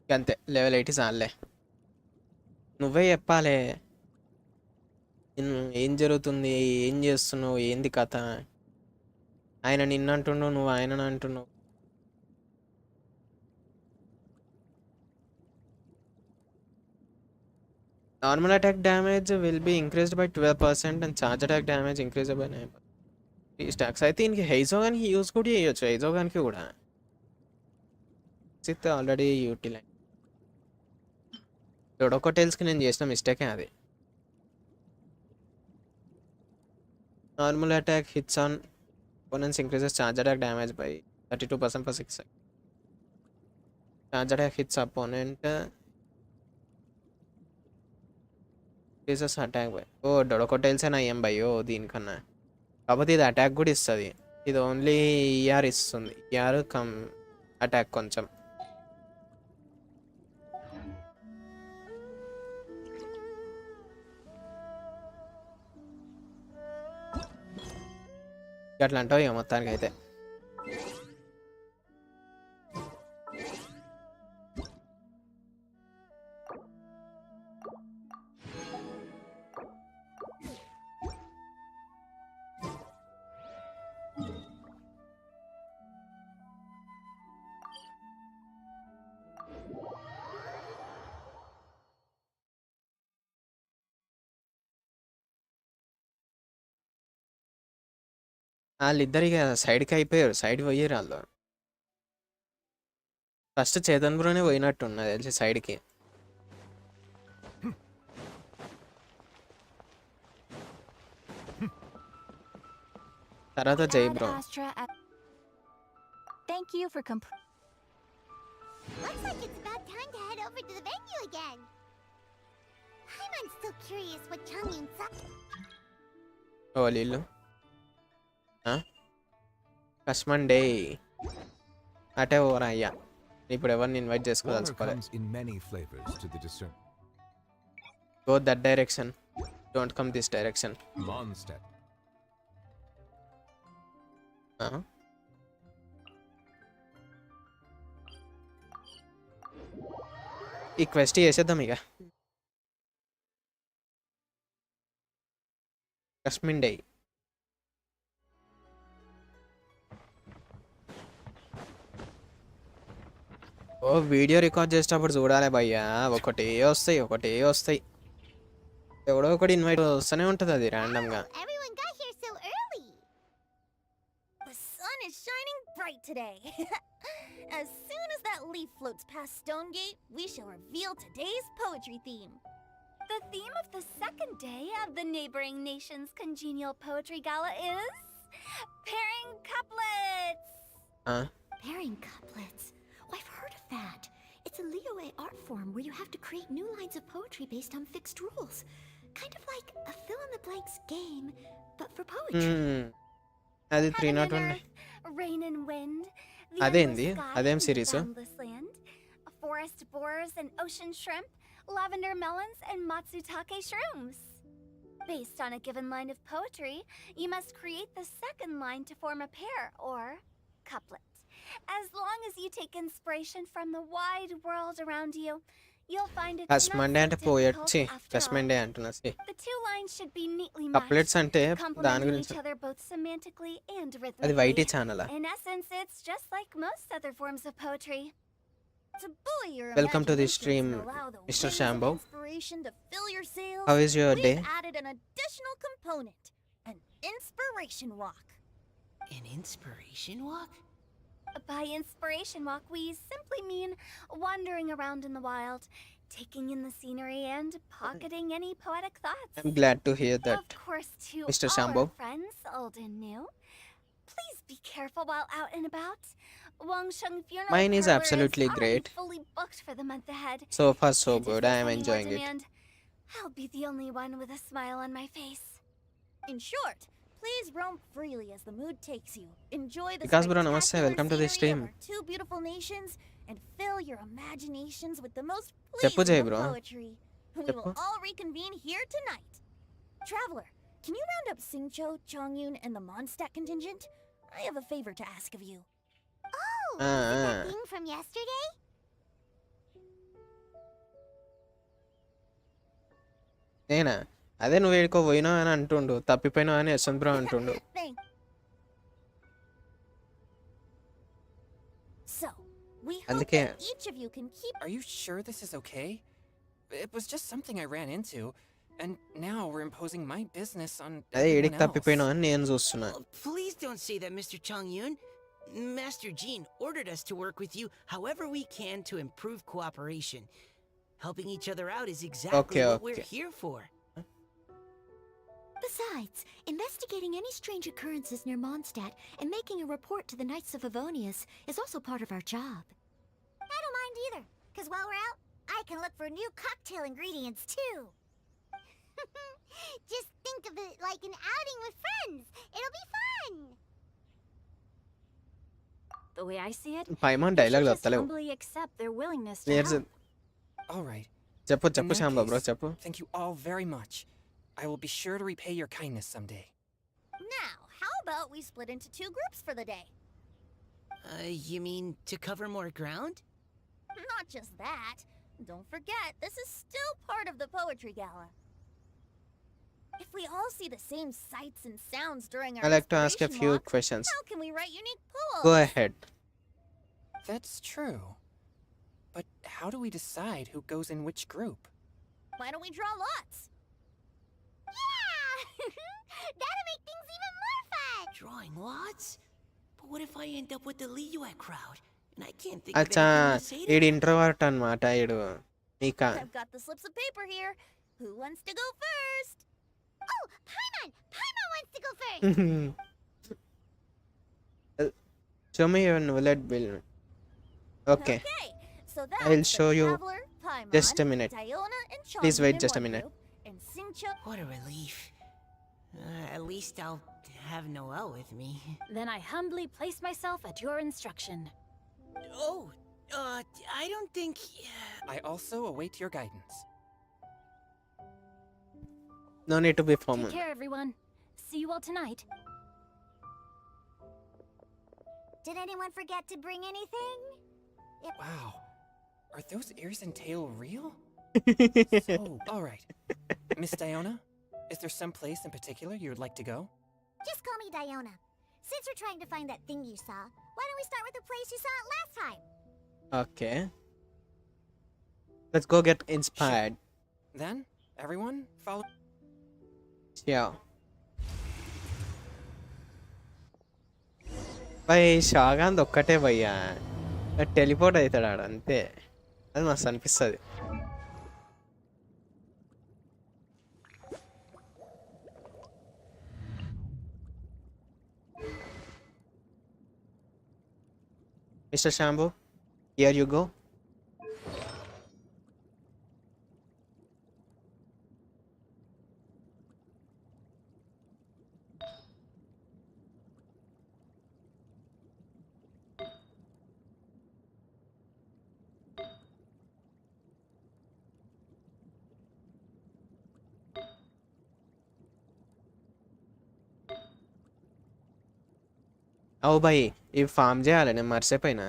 అంతే, లెవెల్ 80 చాలే. నువ్వే చెప్పాలి ఏం జరుగుతుంది, ఏం చేస్తున్నావు, ఏంది కథ. ఆయన నిన్నంటున్నావు, నువ్వు ఆయనను అంటున్నావు. Normal attack damage will be increased by 12% and charge attack damage increase by 9%. ఈ స్టాక్స్ అయితే ఇంక హైజోగానికి యూజ్ కూడా చేయొచ్చు. హైజోగానికి కూడా ఆల్రెడీ యూటిలైజ్. డొడోకోటైల్స్కి నేను చేసిన మిస్టేకే అది. Normal attack hits on opponents increases charge attack damage by 32% for 6 seconds. Charge attack hits opponent increases attack by. ఓ డొడోకోటైల్స్ అని అయ్యాం భయ్యో దీనికన్నా. కాకపోతే ఇది అటాక్ కూడా ఇస్తుంది. ఇది ఓన్లీ ఈఆర్ ఇస్తుంది. ఈఆర్ కమ్ అటాక్ కొంచెం. అట్లా అంటావు ఇక మొత్తానికి అయితే. వాళ్ళిద్దరు ఇక సైడ్కి అయిపోయారు, సైడ్ పోయారు వాళ్ళు. ఫస్ట్ చేతన్ బ్రోనే పోయినట్టు ఉన్నది తెలిసి సైడ్కి. తర్వాత జై Add bro. Astra at- Thank you for Looks like it's about time to head over to the venue again. I'm still curious what Changyun saw. ఓ వీళ్ళు కస్టమర్ డే అటే ఓరా అయ్యా ఇప్పుడు ఎవరిని invite Water చేసుకోదలుచుకోలే comes in many flavors to the discern. Go that direction don't come this direction Mondstadt. ఈ quest చేసేద్దాం ఇక కస్మిన్ day ఓ video record చేసేటప్పుడు చూడాలి భయ్యా ఒకటే వస్తాయి ఎవడో ఒకటి ఇన్వైట్ వస్తూనే ఉంటుంది అది ర్యాండమ్గా Everyone got here so early. The sun is shining bright today. As soon as that leaf floats past Stonegate, we shall reveal today's poetry theme. The theme of the second day of the neighboring nation's congenial poetry gala is pairing couplets. Pairing couplets. Oh, I've heard of that. It's a Liyue art form where you have to create new lines of poetry based on fixed rules. Kind of like a fill-in-the-blanks game, but for poetry. అది Heaven and 301 earth, rain and wind, the అదేంది endless sky అదేం and series boundless land, forest boars and ocean shrimp, lavender melons and matsutake shrooms. Based on a given line of poetry, you must create the second line to form a pair or couplet. As long as you take inspiration from the wide world around you, you'll find it's not customer day so అంటే difficult పోయొచ్చి after customer all. Day అంటున్నా The two lines should be neatly couplets matched, అంటే దాని complementing గురించి each other both semantically and అది rhythmically. YT channel In essence, it's just like most other forms of poetry. To buoy your Welcome to the imaginations stream, and allow the Mr. winds of Shambo. inspiration to fill your sails, how is your day we've added an additional component, an inspiration walk. An inspiration walk? By inspiration walk, we simply mean wandering around in the wild, taking in the scenery and pocketing any poetic thoughts. I'm glad to hear Of that course, to Mr. all Shambo. our friends, old and new, please be careful while out and about. Wangsheng Funeral Mine is Parlor absolutely already great. fully booked for the month ahead. సో ఫar so And if good. there's I am any more enjoying it. demand, I'll be the only one with a smile on my face. In short, please roam freely as the mood takes you. Enjoy the Vikas bro, namaste. spectacular Welcome to the scenery stream. of our two beautiful nations and fill your imaginations with the most Cheppu pleasing Jay of bro. poetry. We Cheppu. will all reconvene here tonight. Traveler, can you round up Singcho, Chongyun, and the Mondstadt contingent? I have a favor to ask of you. Oh, Ah, is it ah. that thing from yesterday? నేనా అదే నువ్వు ఏడుకో పోయినావు అని అంటుండు తప్పిపోయినావు అని Yashwant bro అంటుండు Thank. So, we hope అందుకే that each of you can keep. Are you sure this is okay? It was just something I ran into, and now we're imposing my business on అదే ఏడికి everyone else. తప్పిపోయినావు అని నేను చూస్తున్నా Oh, please don't say that, Mr. Changyun. Master Jean ordered us to work with you however we can to improve cooperation. Helping each other out is exactly what we're okay. here for. Besides, investigating any strange occurrences near Mondstadt and making a report to the Knights of Avonius is also part of our job. I don't mind either, because while we're out, I can look for new cocktail ingredients too. Just think of it like an outing with friends. It'll be fun. The way I see it, పైమాన్ you should dialogue just వస్తలేవు humbly accept their willingness to clear help. All right. చెప్పు In చెప్పు that శ్యాంబా bro case, చెప్పు Thank you all very much. I will be sure to repay your kindness someday. Now, how about we split into two groups for the day? You mean to cover more ground? Not just that. Don't forget, this is still part of the poetry gala. If we all see the same sights and sounds during our I like to ask a inspiration few walk, questions. how can we write unique poems? Go ahead. That's true. But how do we decide who goes in which group? Why don't we draw lots? Yeah! That'll make things even more fun. Drawing lots? But what if I end up with the Liyue crowd? And I can't think of అచ్చా anything to say to ఈడు them? Introvert అనమాట ఈడు నీకా I've got the slips of paper here. Who wants to go first? Oh, Paimon! Paimon wants to go first. show me your bullet bill. Okay. Okay, So that's I'll show the you Traveler, Paimon, just a minute. Diona, and Please Chongyun wait in just a one minute. group, and Xingqiu. What a relief. At least I'll have Noelle with me. Then I humbly place myself at your instruction. Oh, I don't think... I also await your guidance. No need to be Take formal. care, everyone. See you all tonight. Did anyone forget to bring anything? Wow. Are those ears and tail real? So, alright. Miss Diona, is there some place in particular you would like to go? Just call me Diona. Since we're trying to find that thing you saw, why don't we start with the place you saw it last time? Okay. Let's go get inspired. Then, everyone, follow. Yeah. భయ్ షాగాంద్ ఒక్కటే భయ్యా teleport అవుతాడు ఆడ అంతే అది మస్తు అనిపిస్తుంది mister Shambu here you go అవు భయ్ ఇవి ఫామ్ చేయాలి నేను మర్చిపోయినా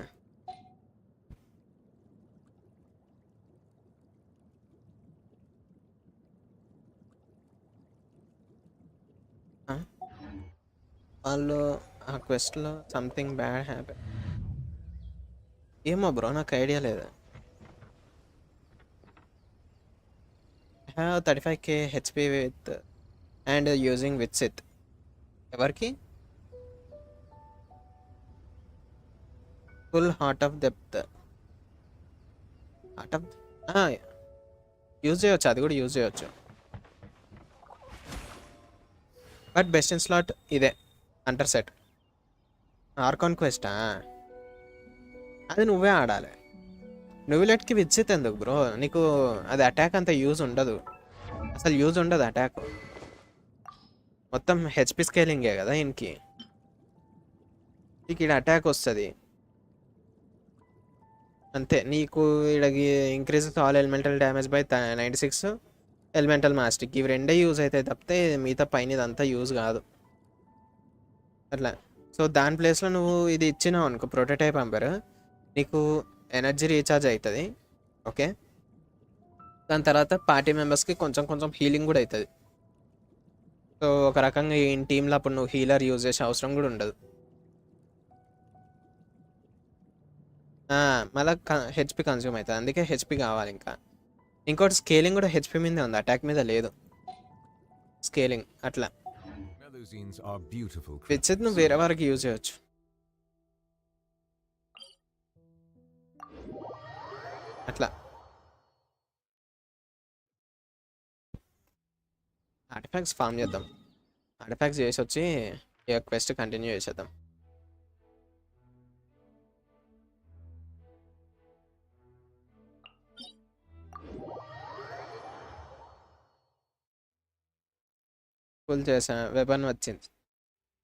వాళ్ళు ఆ క్వెస్ట్లో సంథింగ్ బ్యాడ్ హ్యాపెన్ ఏమో బ్రో నాకు ఐడియా లేదు have 35k HP with and using with సిత్ ఎవరికి full heart of depth heart of use చేయొచ్చు అది కూడా యూజ్ చేయొచ్చు బట్ బెస్ట్ ఇన్ స్లాట్ ఇదే అంటర్ సెట్ ఆర్కాన్ క్వెస్టా అది నువ్వే ఆడాలి నువ్వు లెట్కి విచ్చిత్ ఎందుకు బ్రో నీకు అది అటాక్ అంత యూజ్ ఉండదు అసలు యూజ్ ఉండదు అటాక్ మొత్తం హెచ్పి స్కేలింగే కదా ఇంకి నీకు ఇక్కడ అటాక్ వస్తుంది అంతే నీకు ఇక్కడికి increase all elemental damage by 96 elemental mastic ఇవి రెండే యూజ్ అవుతాయి తప్పితే మిగతా పైన ఇదంతా యూజ్ కాదు అట్లా సో దాని ప్లేస్లో నువ్వు ఇది ఇచ్చినావు అనుకో ప్రోటోటైప్ అంపర్ నీకు ఎనర్జీ రీఛార్జ్ అవుతుంది ఓకే దాని తర్వాత పార్టీ మెంబర్స్కి కొంచెం కొంచెం హీలింగ్ కూడా అవుతుంది సో ఒక రకంగా ఈ టీంలో అప్పుడు నువ్వు హీలర్ యూజ్ చేసే అవసరం కూడా ఉండదు మళ్ళీ హెచ్పి కన్జ్యూమ్ అవుతుంది అందుకే హెచ్పి కావాలి ఇంకా ఇంకోటి స్కేలింగ్ కూడా హెచ్పి మీదే ఉంది అటాక్ మీద లేదు స్కేలింగ్ అట్లా విచ్చిత్ నువ్వు వేరే వారికి యూజ్ చేయొచ్చు అట్లా ఆర్టిఫాక్ట్స్ ఫామ్ చేద్దాం ఆర్టిఫాక్ట్స్ చేసి వచ్చి ఈ క్వెస్ట్ కంటిన్యూ చేసేద్దాం ఫుల్ చేసా వెపన్ వచ్చింది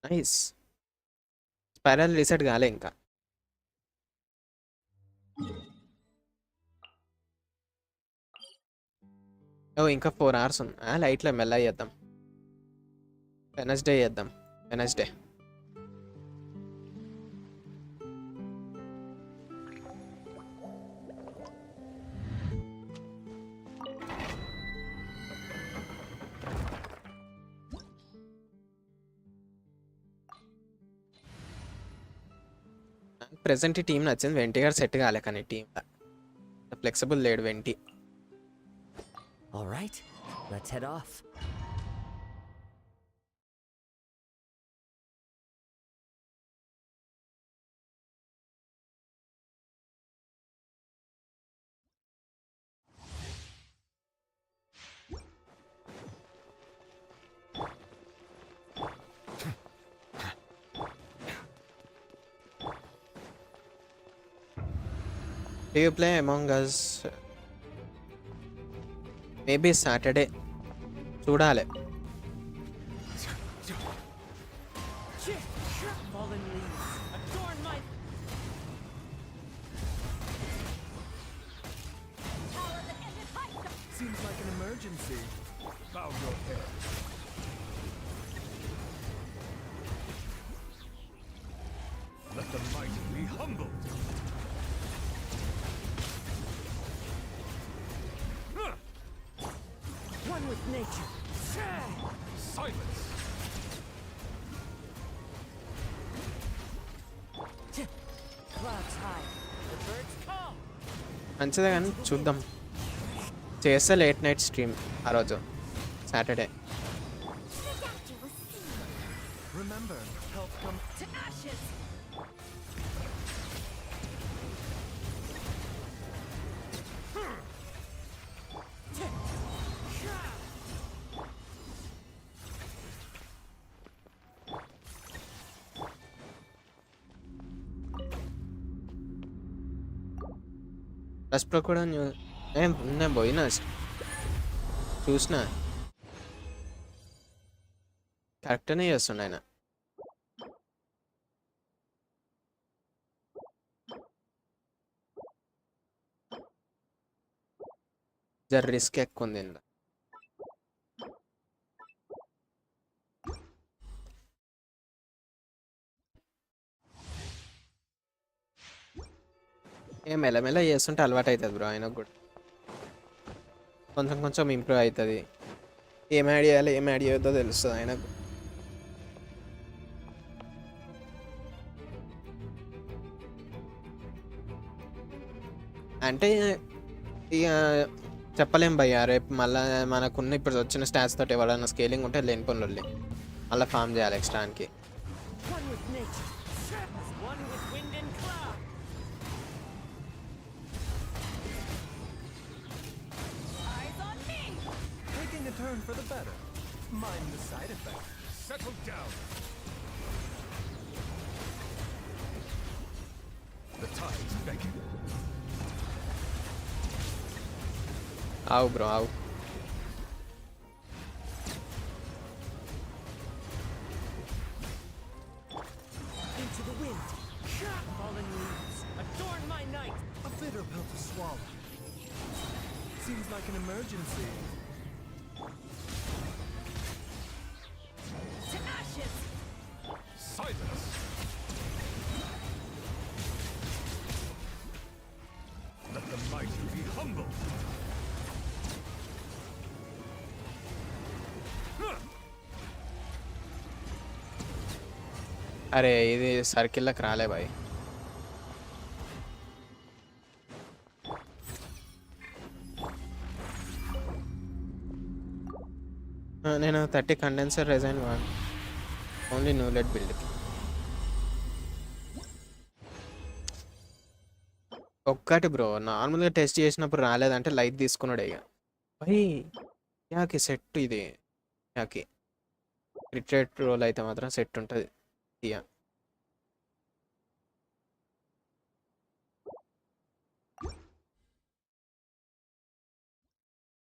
నైస్ స్పైరల్ రీసెట్ కాలే ఇంకా ఓ ఇంకా 4 hours ఉంది లైట్లో మెల్ల చేద్దాం వెనస్డే చేద్దాం వెనస్డే ప్రెసెంట్ ఈ టీం నచ్చింది వెంటి గారు సెట్ కాలే కానీ టీంలో ఫ్లెక్సిబుల్ లేడు వెంటి All right, let's head off. Do you play Among Us? Maybe Saturday. చూడాలి. Fallen leaves, adorn my... Seems like an emergency. Bow your head. Let the mighty be humbled. One with nature. Silence. Clouds high, the birds call. మంచిదే కానీ చూద్దాం. చేస్తే late night stream ఆ రోజు Saturday. Remember, help come To ashes! రస్ప్రో కూడా నేను పోయినా చూసిన కరెక్ట్నే చేస్తుండ ఆయన. జర రిస్క్ ఎక్కువ ఉంది ఇందులో. మెల్లమెల్ల చేస్తుంటే అలవాటు అవుతుంది బ్రో. ఆయనకు కూడా కొంచెం కొంచెం ఇంప్రూవ్ అవుతుంది. ఏం యాడ్ చేయాలి ఏం యాడ్ చేయొద్దో తెలుస్తుంది ఆయనకు. అంటే ఇక చెప్పలేం భయ్య. రేపు మళ్ళీ మనకున్న ఇప్పుడు వచ్చిన స్టాట్స్ తోటి ఎవరైనా స్కేలింగ్ ఉంటే లేని పనులు మళ్ళీ ఫామ్ చేయాలి ఎక్స్ట్రాకి. One with nature. One with wind and cloud. Eyes on me! taking a turn for the better. Mind the side effects. Settle down. The tide's begging. ఆవు బ్రో ఆవు. Into the wind. Fallen leaves, adorn my night. A bitter pill to swallow. Seems like an emergency. To ashes! Silence. Let the mighty be humbled. అరే ఇది సర్కిల్లోకి రాలే bye. నేను 30 condenser resin only న్యూలెట్ బిల్డ్కి. ఒక్కటి bro నార్మల్గా test చేసినప్పుడు రాలేదంటే light తీసుకున్నాడు ఇక. భయ్ యాకి సెట్ ఇది యాకి రిట్రేట్ రోల్ అయితే మాత్రం సెట్ ఉంటుంది ఇక.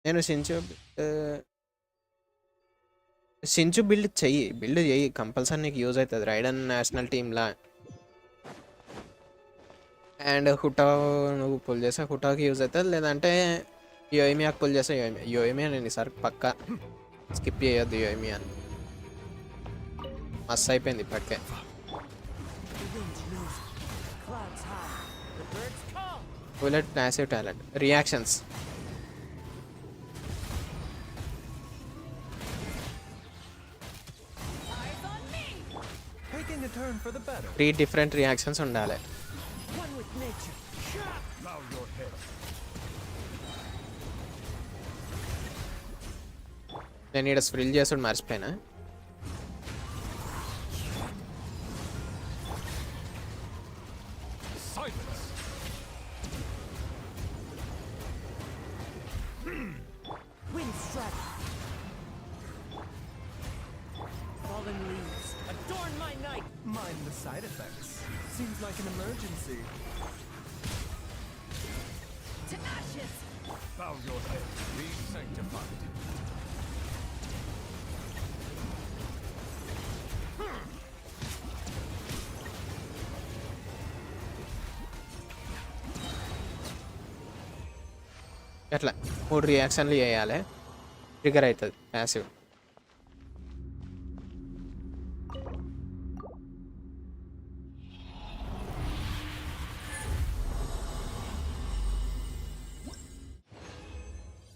నేను సించు బిల్డ్ చెయ్యి కంపల్సరీ నీకు యూజ్ అవుతుంది రైడన్ నేషనల్ టీమ్లా. అండ్ హుటా నువ్వు పుల్ చేస్తే హుటాకి యూజ్ అవుతుంది. లేదంటే యోయిమియాకి పుల్ చేస్తే యోయిమియా నేను ఈసారి పక్కా స్కిప్ చేయొద్దు యోయిమియా. మస్తు అయిపోయింది ఇప్పటికే. The wind moves. Clouds high. The birds call. Bullet passive talent reactions. Eyes on me! Taking a turn for the better. 3 different reactions ఉండాలి. One with nature. Bow your head. నేను ఇక్కడ స్ప్రిల్ చేసుడు మర్చిపోయినా. Silence. Wind strike. Fallen leaves, adorn my night. Mind the side effects. Seems like an emergency. ఎట్లా 3 రియాక్షన్లు చేయాలి, trigger అవుతుంది passive.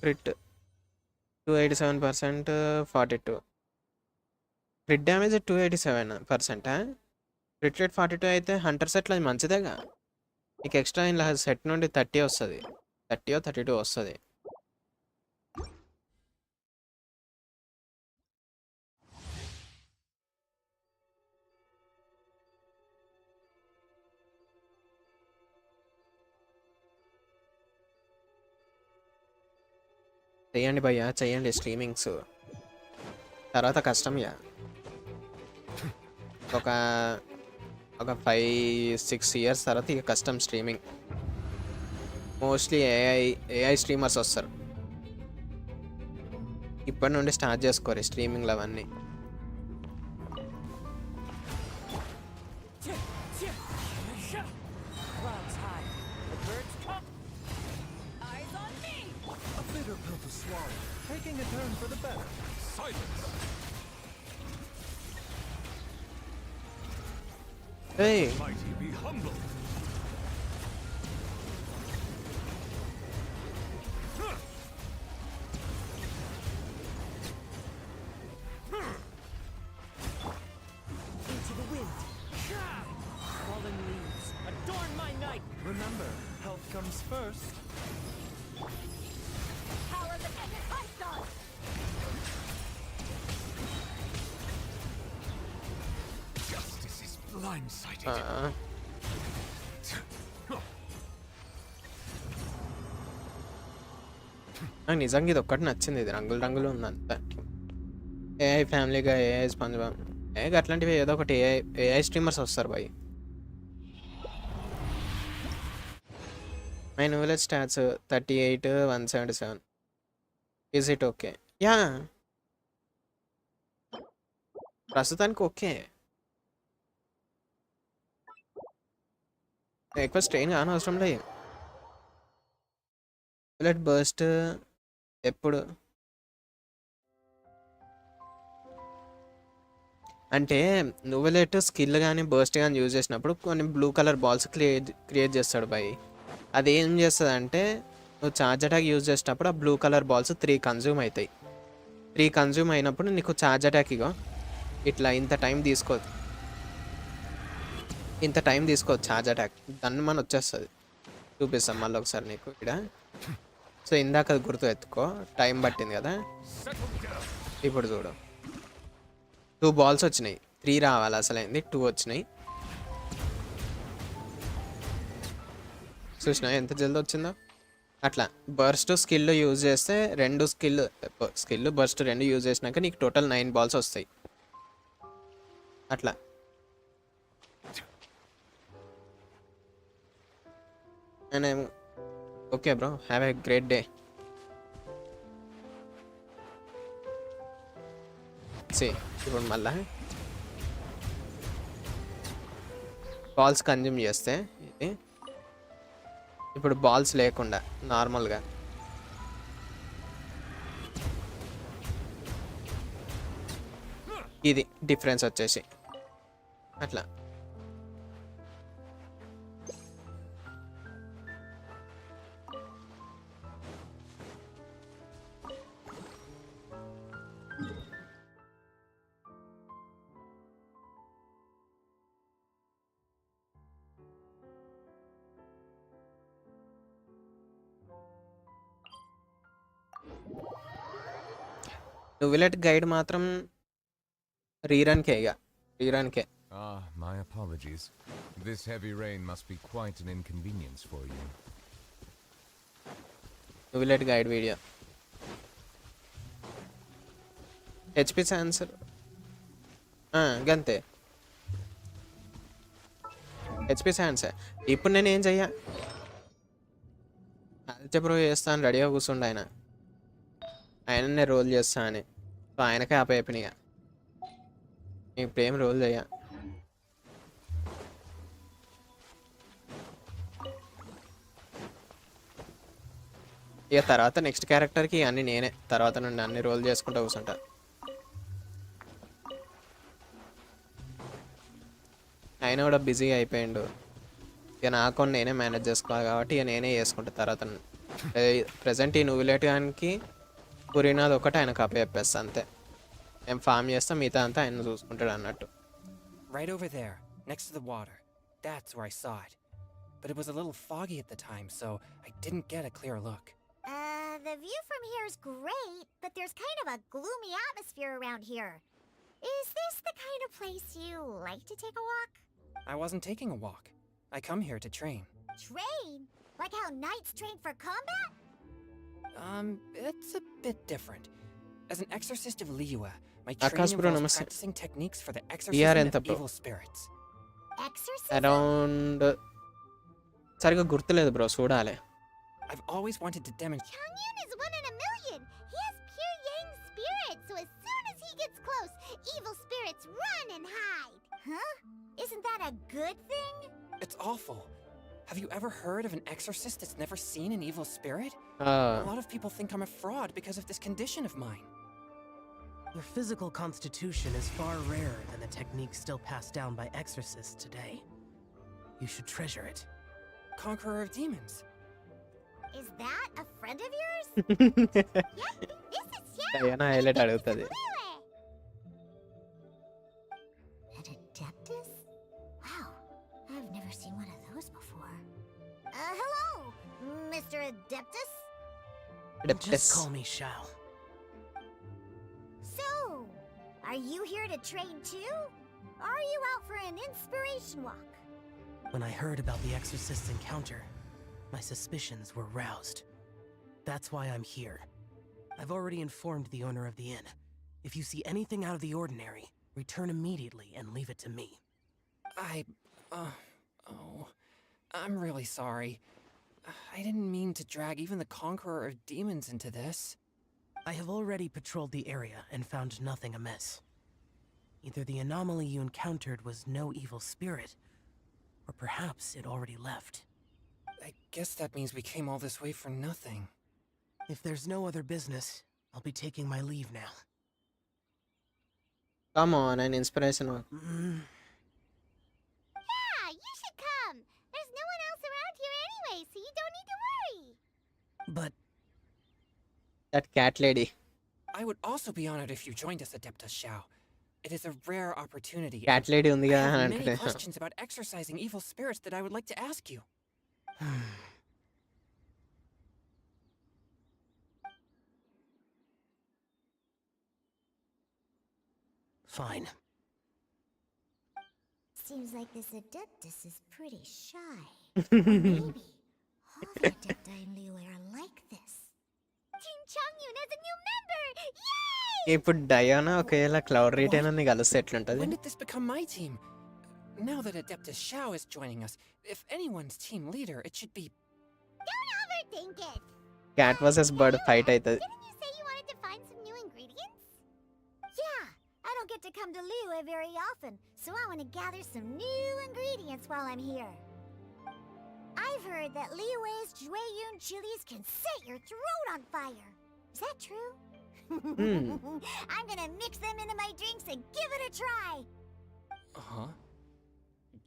Crit 287%, 42. Crit damage 287%. Crit rate 42 అయితే Hunter సెట్లో అది మంచిదేగా. నీకు ఎక్స్ట్రా ఇలా సెట్ నుండి 30 వస్తుంది, 30 32 వస్తుంది. చెయ్యండి భయ్యా, చెయ్యండి స్ట్రీమింగ్స్. తర్వాత కష్టం యా. ఒక 5-6 ఇయర్స్ తర్వాత ఇక కష్టం స్ట్రీమింగ్. మోస్ట్లీ ఏఐ స్ట్రీమర్స్ వస్తారు. ఇప్పటి నుండి స్టార్ట్ చేసుకోరు స్ట్రీమింగ్లు అవన్నీ. A bitter pill to swallow. Taking a turn for the better. Silence. Hey. Mighty be humble. Into the wind. Fallen leaves, adorn my night. Remember, health comes first. Power the Python! Justice is blindsided. నాకు నిజంగా ఇది ఒక్కటి నచ్చింది. ఇది రంగులు రంగులు ఉందంతా. AI ఫ్యామిలీగా ఏఐ స్పంజ్ అట్లాంటివి ఏదో ఒకటి ఏఐ స్ట్రీమర్స్ వస్తారు బాయ్. My novel stats 38, 177. Is it okay? Yeah, ప్రస్తుతానికి ఓకే. ఎక్కువ స్ట్రెయిన్ కాని అవసరం లేదు. బుల్లెట్ బర్స్ట్ ఎప్పుడు అంటే నువ్వులెట్ స్కిల్ కానీ బర్స్ట్ కానీ యూజ్ చేసినప్పుడు కొన్ని బ్లూ కలర్ బాల్స్ క్రియేట్ చేస్తాడు బాయ్. అది ఏం చేస్తుంది అంటే నువ్వు ఛార్జ్ అటాక్ యూజ్ చేసేటప్పుడు ఆ బ్లూ కలర్ బాల్స్ 3 కన్జ్యూమ్ అవుతాయి. 3 కన్జ్యూమ్ అయినప్పుడు నీకు ఛార్జ్ అటాక్ ఇగో ఇట్లా ఇంత టైం తీసుకోవచ్చు ఛార్జ్ అటాక్. దాన్ని మనం వచ్చేస్తుంది. చూపిస్తాం మళ్ళీ ఒకసారి నీకు ఇక్కడ. సో ఇందాక అది గుర్తు ఎత్తుకో, టైం పట్టింది కదా. ఇప్పుడు చూడు, 2 బాల్స్ వచ్చినాయి. 3 రావాలి అసలైంది, 2 వచ్చినాయి. చూసినా ఎంత జల్దీ వచ్చిందో. అట్లా బర్స్ట్ స్కిల్ యూజ్ చేస్తే స్కిల్ బర్స్ట్ 2 యూజ్ చేసినాక నీకు టోటల్ 9 బాల్స్ వస్తాయి. అట్లా నేను okay bro, have a great day. ఇప్పుడు మళ్ళా బాల్స్ కన్జ్యూమ్ చేస్తే ఇది ఇప్పుడు బాల్స్ లేకుండా నార్మల్గా ఇది డిఫరెన్స్ వచ్చేసి అట్లా. నువ్వులెట్ గైడ్ మాత్రం రీరన్కే ఇక రీరన్కే. Ah, my apologies. This heavy rain must be quite an inconvenience for you. Neuvillette guide video HP answer గంతే. HP answer. ఇప్పుడు నేను ఏం చెయ్యా, ఆదిత్య ప్రో చేస్తాను రెడీగా కూర్చుండు ఆయన. ఆయననే రోల్ చేస్తా అని. సో ఆయనకే ఆపేపినిగా. ఇప్పుడు ఏం రోల్ చేయ. ఇక తర్వాత నెక్స్ట్ క్యారెక్టర్కి అన్నీ నేనే తర్వాత నుండి అన్ని రోల్ చేసుకుంటూ కూర్చుంటా. ఆయన కూడా బిజీగా అయిపోయిండు. ఇక నా అకౌంట్ నేనే మేనేజ్ చేసుకోవాలి కాబట్టి ఇక నేనే చేసుకుంటా తర్వాత. ప్రజెంట్ ఈ నువ్వులేట్ గానికి పురినాథ్ ఒకటి ఆయన కాపీ చెప్పేస్తా అంతే. మేము ఫామ్ చేస్తాం, మిగతా అంతా ఆయన చూసుకుంటాడు అన్నట్టు. Right over there, next to the water. That's where I saw it. But it was a little foggy at the time, so I didn't get a clear look. The view from here is great, but there's kind of a gloomy atmosphere around here. Is this the kind of place you like to take a walk? I wasn't taking a walk. I come here to train. Train? Like how knights train for combat? It's a bit different. As an exorcist of Liyue, my Akash training bro, involves namaste. practicing techniques for the VR exorcism enta of bro? evil spirits. Exorcism? Around సరిగ్గా గుర్తులేదు bro, చూడాలి. I've always wanted to demonstrate. Changyun is 1 in a million. He has pure yang spirit, so as soon as he gets close, evil spirits run and hide. Huh? Isn't that a good thing? It's awful. Have you ever heard of an exorcist that's never seen an evil spirit? ఆ, A lot of people think I'm a fraud because of this condition of mine. Your physical constitution is far rarer than the techniques still passed down by exorcists today. You should treasure it. Conqueror of demons. Is that a friend of yours? Yep, this is Xiao. Diana highlight అడుగుతుంది. An Adeptus? Wow, I've never seen one of those before. Hello, Mr. Adeptus? Just call me Shao. So, are you here to train too? Or are you out for an inspiration walk? When I heard about the exorcist's encounter, my suspicions were roused. That's why I'm here. I've already informed the owner of the inn. If you see anything out of the ordinary, return immediately and leave it to me. I'm really sorry. I didn't mean to drag even the Conqueror of Demons into this. I have already patrolled the area and found nothing amiss. Either the anomaly you encountered was no evil spirit, or perhaps it already left. I guess that means we came all this way for nothing. If there's no other business, I'll be taking my leave now. Come on, ఆయన inspiration. Yeah, you should come. There's no one else around here anyway, so you don't need to worry. But that cat lady. I would also be honored if you joined us, Adeptus Shao. It is a rare opportunity. Cat lady ఉంది I కదా అని have many అంటే. questions about exorcising evil spirits that I would like to ask you. fine. Seems like this Adeptus is pretty shy. Or maybe all the Adepti in Liyue are like this. Team Changyun has a new member! Yay! ఇప్పుడు Diana ఒకవేళ cloud రిటైనర్ని కలిస్తే ఎట్లుంటది? When did this become my team? Now that Adeptus Shao is joining us, if anyone's team leader, it should be... Don't overthink it! Cat versus bird fight అవుతుంది. Didn't you say you wanted to find some new ingredients? Yeah, I don't get to come to Liyue very often, so I want to gather some new ingredients while I'm here. I've heard that Liyue's Jueyun chilies can set your throat on fire. Is that true? I'm gonna mix them into my drinks and give it a try. Uh-huh.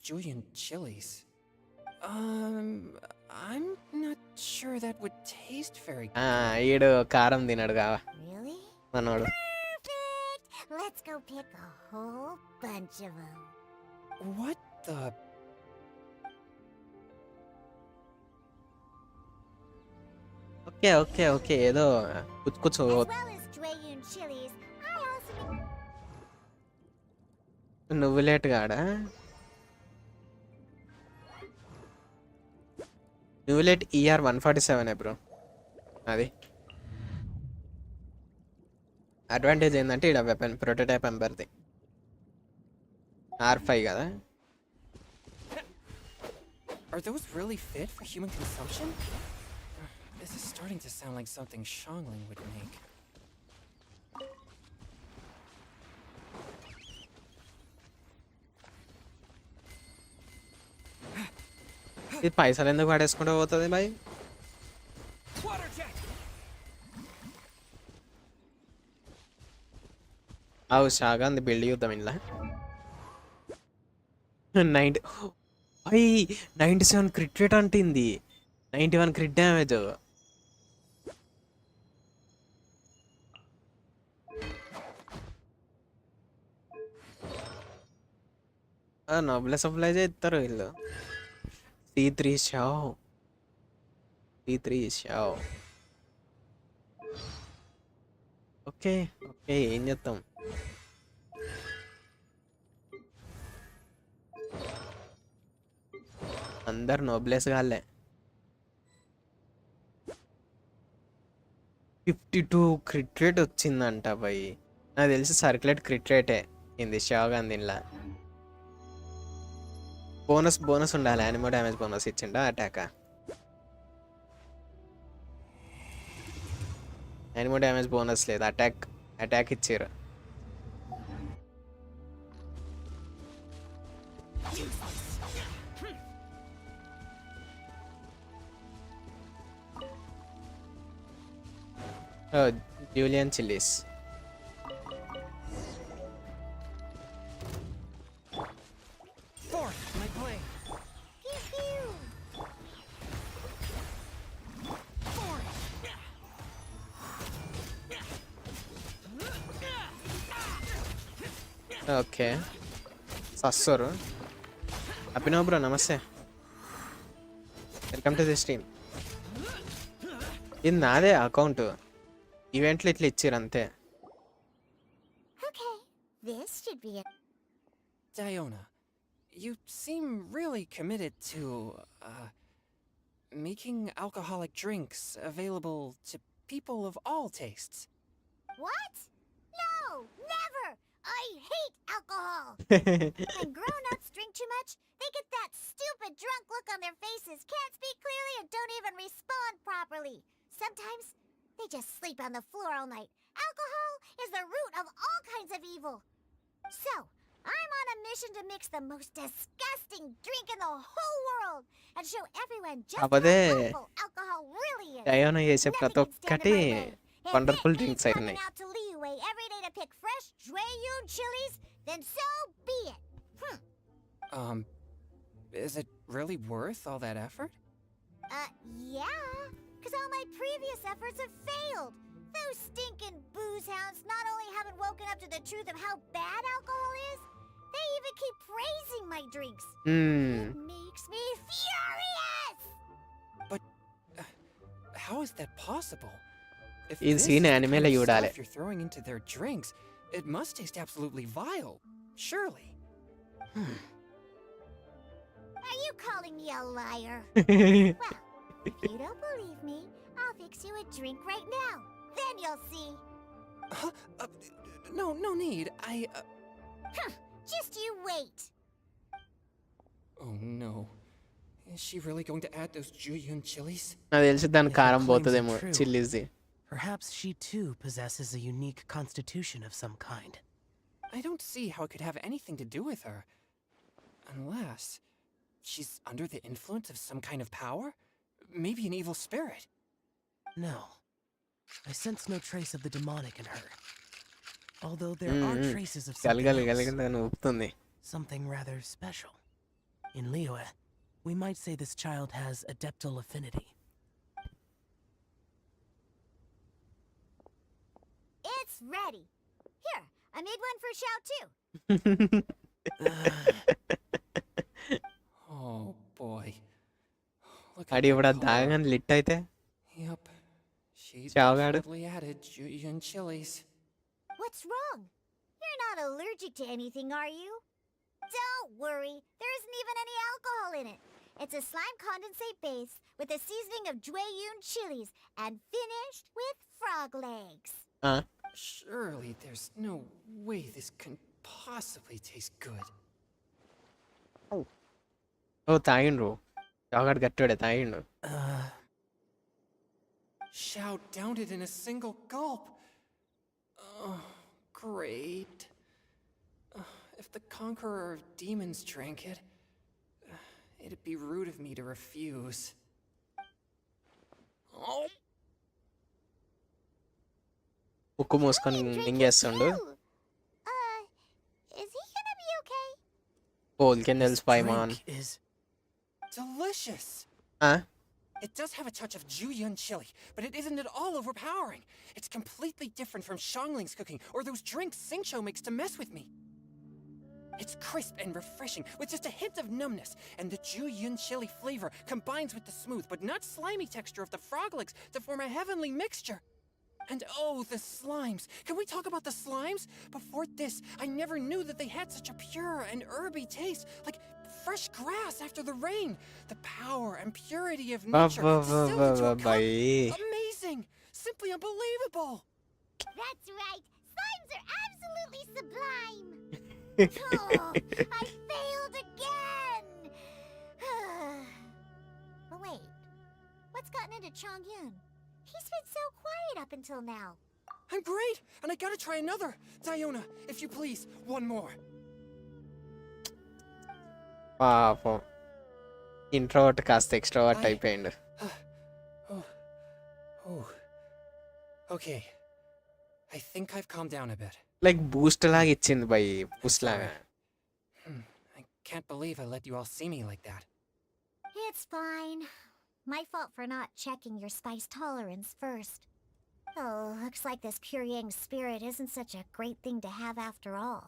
Julian chilies. I'm not sure that would taste very good. ఈడు కారం తినడు కావా Really? మనోడు. Perfect! Let's go pick a whole bunch of them. What the... okay okay okay ఏదో కుచ్చు As well as Jueyun chilies, I also make... నువ్వు late కాడా? నువ్వు లేట్ ER 147 బ్రో. అది అడ్వాంటేజ్ ఏంటంటే ఇక్కడ వెపన్ ప్రొటోటైప్ ఎంబర్ది R5 కదా. Are those really fit for human consumption? This is starting to sound like something Xiangling would make. ఇది పైసలు ఎందుకు పడేసుకుంటూ పోతుంది బాయ్? Water jet! అవు షాగా అంది బిల్డ్ చూద్దాం ఇలా 90 అయ్యి 97 క్రిట్ రేట్ అంటుంది 91 క్రిట్ డ్యామేజ్ నోబ్లె సప్లై చేస్తారు వీళ్ళు C3 షావ్ ఓకే ఓకే ఏం చేద్దాం అందరు నోబ్లెస్ గాళ్ళే 52 క్రిట్ రేట్ వచ్చిందంట భయ్ నాకు తెలిసి సర్క్యులేట్ క్రిట్ రేటే ఇంది షాగా అందిలా బోనస్ ఉండాలి యానిమో డ్యామేజ్ బోనస్ ఇచ్చిండా అటాక్ యానిమో డ్యామేజ్ బోనస్ లేదు అటాక్ ఇచ్చారు జూలియన్ చిల్లీస్ My blade. ఓకే సస్సోరు Abhinav bro namaste welcome to the stream ఇది నాదే అకౌంట్ ఈవెంట్లు ఇట్లా ఇచ్చారు అంతే Okay, this should be it. Diona, you seem really committed to, making alcoholic drinks available to people of all tastes. What? No, never! I hate alcohol! When grown-ups drink too much, they get that stupid drunk look on their faces, can't speak clearly, and don't even respond properly. Sometimes, they just sleep on the floor all night. Alcohol is the root of all kinds of evil. So, I'm on a mission to mix the most disgusting drink in the whole world and show everyone just how అబదే awful alcohol really is. Diana చేసే ప్రతి Nothing can stand ఒక్కటి in my way. If wonderful it drinks means అయినాయి coming out to Liyue every day to pick fresh Jueyun chilies, then so be it. Is it really worth all that effort? Yeah, because all my previous efforts have failed. Those stinking booze hounds not only haven't woken up to the truth of how bad alcohol is, they even keep praising my drinks. It makes me furious! But how is that possible? If ఇది this scene is the యానిమేలో kind of చూడాలి stuff you're throwing into their drinks, it must taste absolutely vile. Surely. Are you calling me a liar? Well, if you don't believe me, I'll fix you a drink right now. Then you'll see. No need. Just you wait. Oh no. Is she really going to add those Jueyun chilies? నాకు తెలిసి దాని If her కారం claims are పోతుందేమో true, చిల్లీస్ది perhaps she too possesses a unique constitution of some kind. I don't see how it could have anything to do with her. Unless she's under the influence of some kind of power? Maybe an evil spirit. No. I sense no trace of the demonic in her. Although there are traces of something గలగల ఊపుతుంది something rather special. In Liyue, we might say this child has adeptal affinity. It's ready. Here, I made one for Xiao too. Oh boy. Look అడి at ఇప్పుడు that అది color. తాగని lit అయితే Yep. She చావగాడు definitely added Jueyun chilies. What's wrong? You're not allergic to anything, are you? Don't worry, there isn't even any alcohol in it. It's a slime condensate base with a seasoning of Jueyun chilies and finished with frog legs. Surely there's no way this can possibly taste good. Oh తాగిండ్రు చాగాడు గట్టాడే తాగిండు Xiao downed it in a single gulp. Oh, great. If the conqueror of demons drank it, it'd be rude of me to refuse. Oh. ఉక్కు మూసుకొని మింగేస్తుండు కోల్కెన్ This తెలుసు పైమాన్. drink is Delicious! It does have a touch of Juyun chili, but it isn't at all overpowering. It's completely different from Xiangling's cooking or those drinks Xingqiu makes to mess with me. It's crisp and refreshing, with just a hint of numbness, and the Juyun chili flavor combines with the smooth but not slimy texture of the frog legs to form a heavenly mixture. And oh, the slimes! Can we talk about the slimes? Before this, I never knew that they had such a pure and herby taste, like fresh grass after the rain. The power and purity of nature distilled into a cup. Amazing! Simply unbelievable! That's right. Slimes are absolutely sublime. I failed again. But wait, what's gotten into Chongyun? He's been so quiet up until now. I'm great, and I gotta try another. Diona, if you please, one more. పాపం introvert కాస్త extrovert అయిపోయిండు. Okay. I think I've calmed down a bit. Like boost లాగా ఇచ్చింది బై, boost లాగా. I can't believe I let you all see me like that. It's fine. My fault for not checking your spice tolerance first. Oh, looks like this pure yang spirit isn't such a great thing to have after all.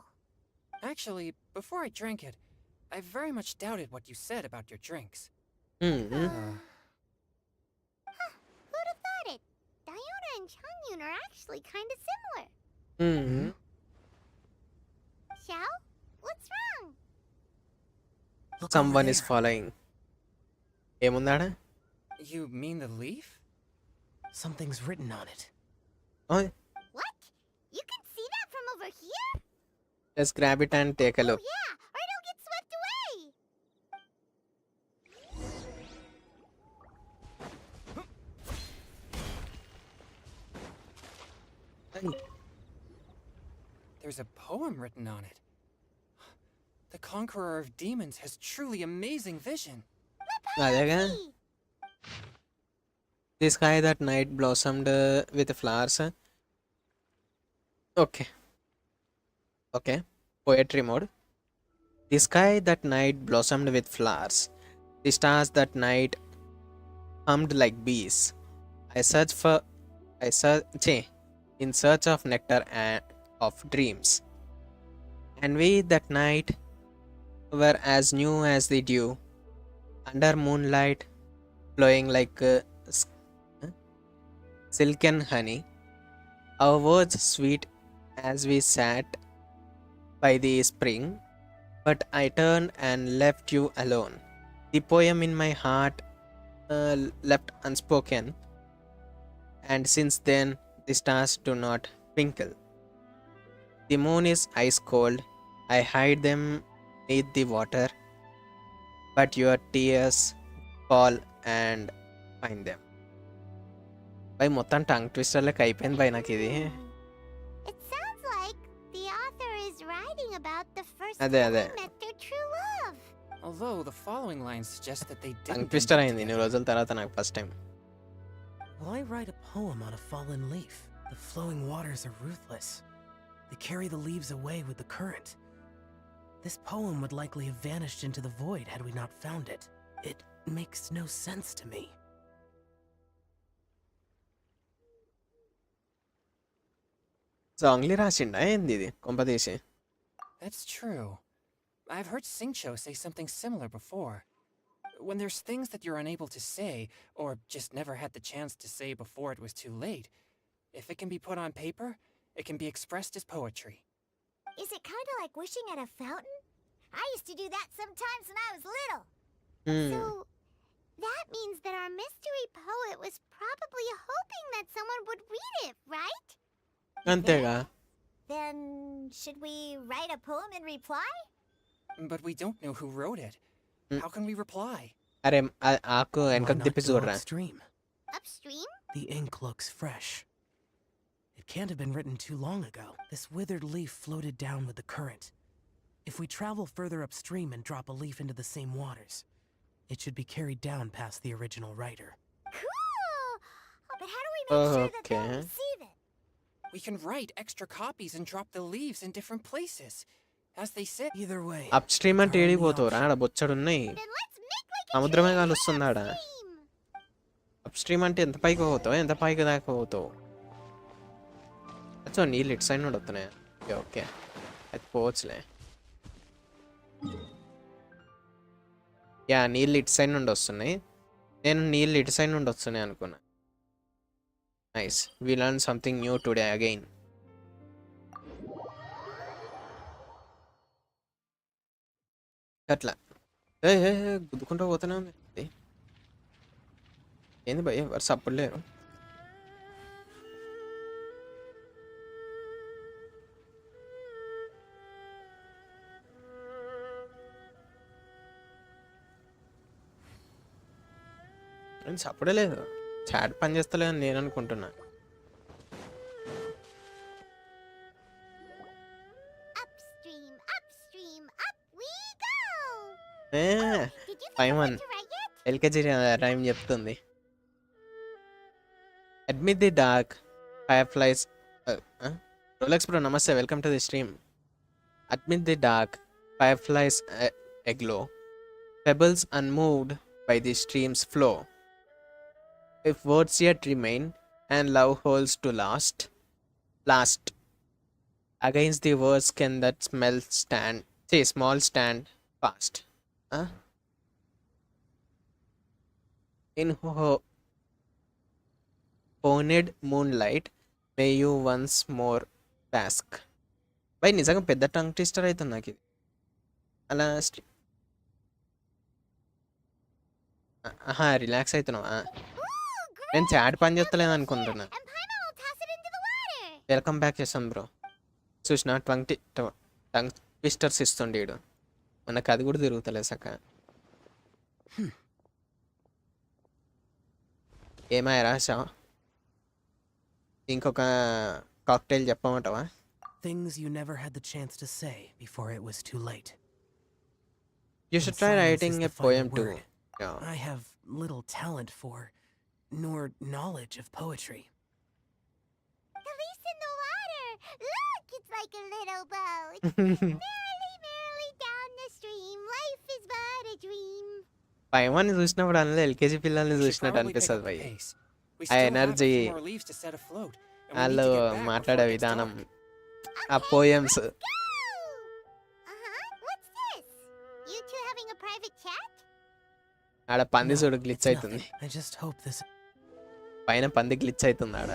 Actually, before I drank it, I very much doubted what you said about your drinks. Who'd have thought it? Diona and Chongyun are actually kind of similar. Xiao? What's wrong? Someone is following. ఏముందాడా? You mean the leaf? Something's written on it. Oh. What? You can see that from over here? Let's grab it and take a look. Oh, yeah, or it'll get swept away. There's a poem written on it. The conqueror of demons has truly amazing vision. అదేగా. The sky that night blossomed with flowers. Okay. Poetry mode. The sky that night blossomed with flowers. The stars that night hummed like bees. In search of nectar and of dreams. And we that night were as new as the dew, under moonlight, flowing like silken honey. Our words sweet as we sat by the spring, but I turned and left you alone. The poem in my heart left unspoken, and since then the stars do not twinkle. The moon is ice cold. I hide them beneath the water, but your tears fall and find them. By మొత్తం tongue twister లెక్క అయిపోయింది by నాకు ఇది. It sounds like the author is writing about the first అదే time they met their true love. Although the following lines suggest that they tongue didn't. Twister అయింది ఇన్ని రోజుల తర్వాత నాకు first time. Why write a poem on a fallen leaf? The flowing waters are ruthless. They carry the leaves away with the current. This poem would likely have vanished into the void had we not found it. It makes no sense to me. సాంగ్లీ రాసిండా ఏంది ఇది కొంపదీసి? That's true. I've heard Xingqiu say something similar before. When there's things that you're unable to say, or just never had the chance to say before it was too late, if it can be put on paper, it can be expressed as poetry. Is it kind of like wishing at a fountain? I used to do that sometimes when I was little. So that means that our mystery poet was probably hoping that someone would read it, right? అంతేగా. Then should we write a poem in reply? But we don't know who wrote it. How can we reply? అరే ఆకు Why వెనక not తిప్పి go చూడరా. upstream? Upstream? The ink looks fresh. It can't have been written too long ago. This withered leaf floated down with the current. If we travel further upstream and drop a leaf into the same waters, it should be carried down past the original writer. Cool! But how do we make sure that they'll Okay. receive it? We can write extra copies and drop the leaves in different places. as they sit. Either way. Up stream అంటే ఏడికి పోతావురా? ఆడ బొచ్చడున్నాయి. Then let's make like a సముద్రమే train కాలుస్తుంది ఆడ. upstream. Up stream అంటే ఎంత పైకి పోతావు? ఎంత పైకి దాకా పోతావు? అచ్చా నీళ్ళు ఇటు సైడ్ నుండి వస్తున్నాయా? ఓకే ఓకే, అది పోవచ్చులే. యా, నీళ్ళు ఇటు సైడ్ నుండి వస్తున్నాయి. నేను నీళ్ళు ఇటు సైడ్ నుండి వస్తున్నాయి అనుకున్నా. Nice, we learn something new today again. అట్లా గుద్దుకుంటూ పోతున్నా ఉంది. ఏంది భయ్య, ఎవరు సప్పుడు లేరు? నేను సప్పుడే లేదు, చాట్ పని చేస్తలేదని నేను అనుకుంటున్నా. Upstream, upstream, up we go. Did you five figure one out to write it? LKG time చెప్తుంది. Admit the dark fireflies. Rolex bro namaste, welcome to the stream. Admit the dark fireflies aglow, pebbles unmoved by the stream's flow. If words yet remain and love holds to last against the words can that small stand fast. In honed moonlight may you once more bask. By నిజంగా పెద్ద tongue twister అవుతుంది నాకు ఇది. అలా relax అవుతున్నావా? నేను chat పని చేస్తలేదు అనుకుంటున్నా. And Paimon will toss it into the water. Welcome back చేసాం బ్రో. చూసిన టంగ్ ట్విస్టర్స్ ఇస్తుండే వీడు, మనకు అది కూడా తిరుగుతలే సక్క. ఏమాయరా షా, ఇంకొక కాక్టైల్ చెప్పమంటావా? Things you never had the chance to say before it was too late. You should try Silence writing is a the final poem too. word. Yeah. I have little talent for, nor knowledge of poetry. The leaf's in the water. Look, it's like a little boat. Merrily, merrily down the stream. Life is but a dream. పైమాన్ని చూసినప్పుడు అందులో LKG పిల్లల్ని We should చూసినట్టు probably pick అనిపిస్తుంది up the భయ్. pace. We ఆ still have a energy, few more leaves to set afloat, and we need వాళ్ళు to get back మాట్లాడే before it gets విధానం, dark. ఆ poems. Go! What's this? You two having a private chat? ఆడ పంది No, చూడు glitch it's అవుతుంది. nothing. I just hope this. పైన పంది గ్లిచ్ అవుతుంది ఆడ.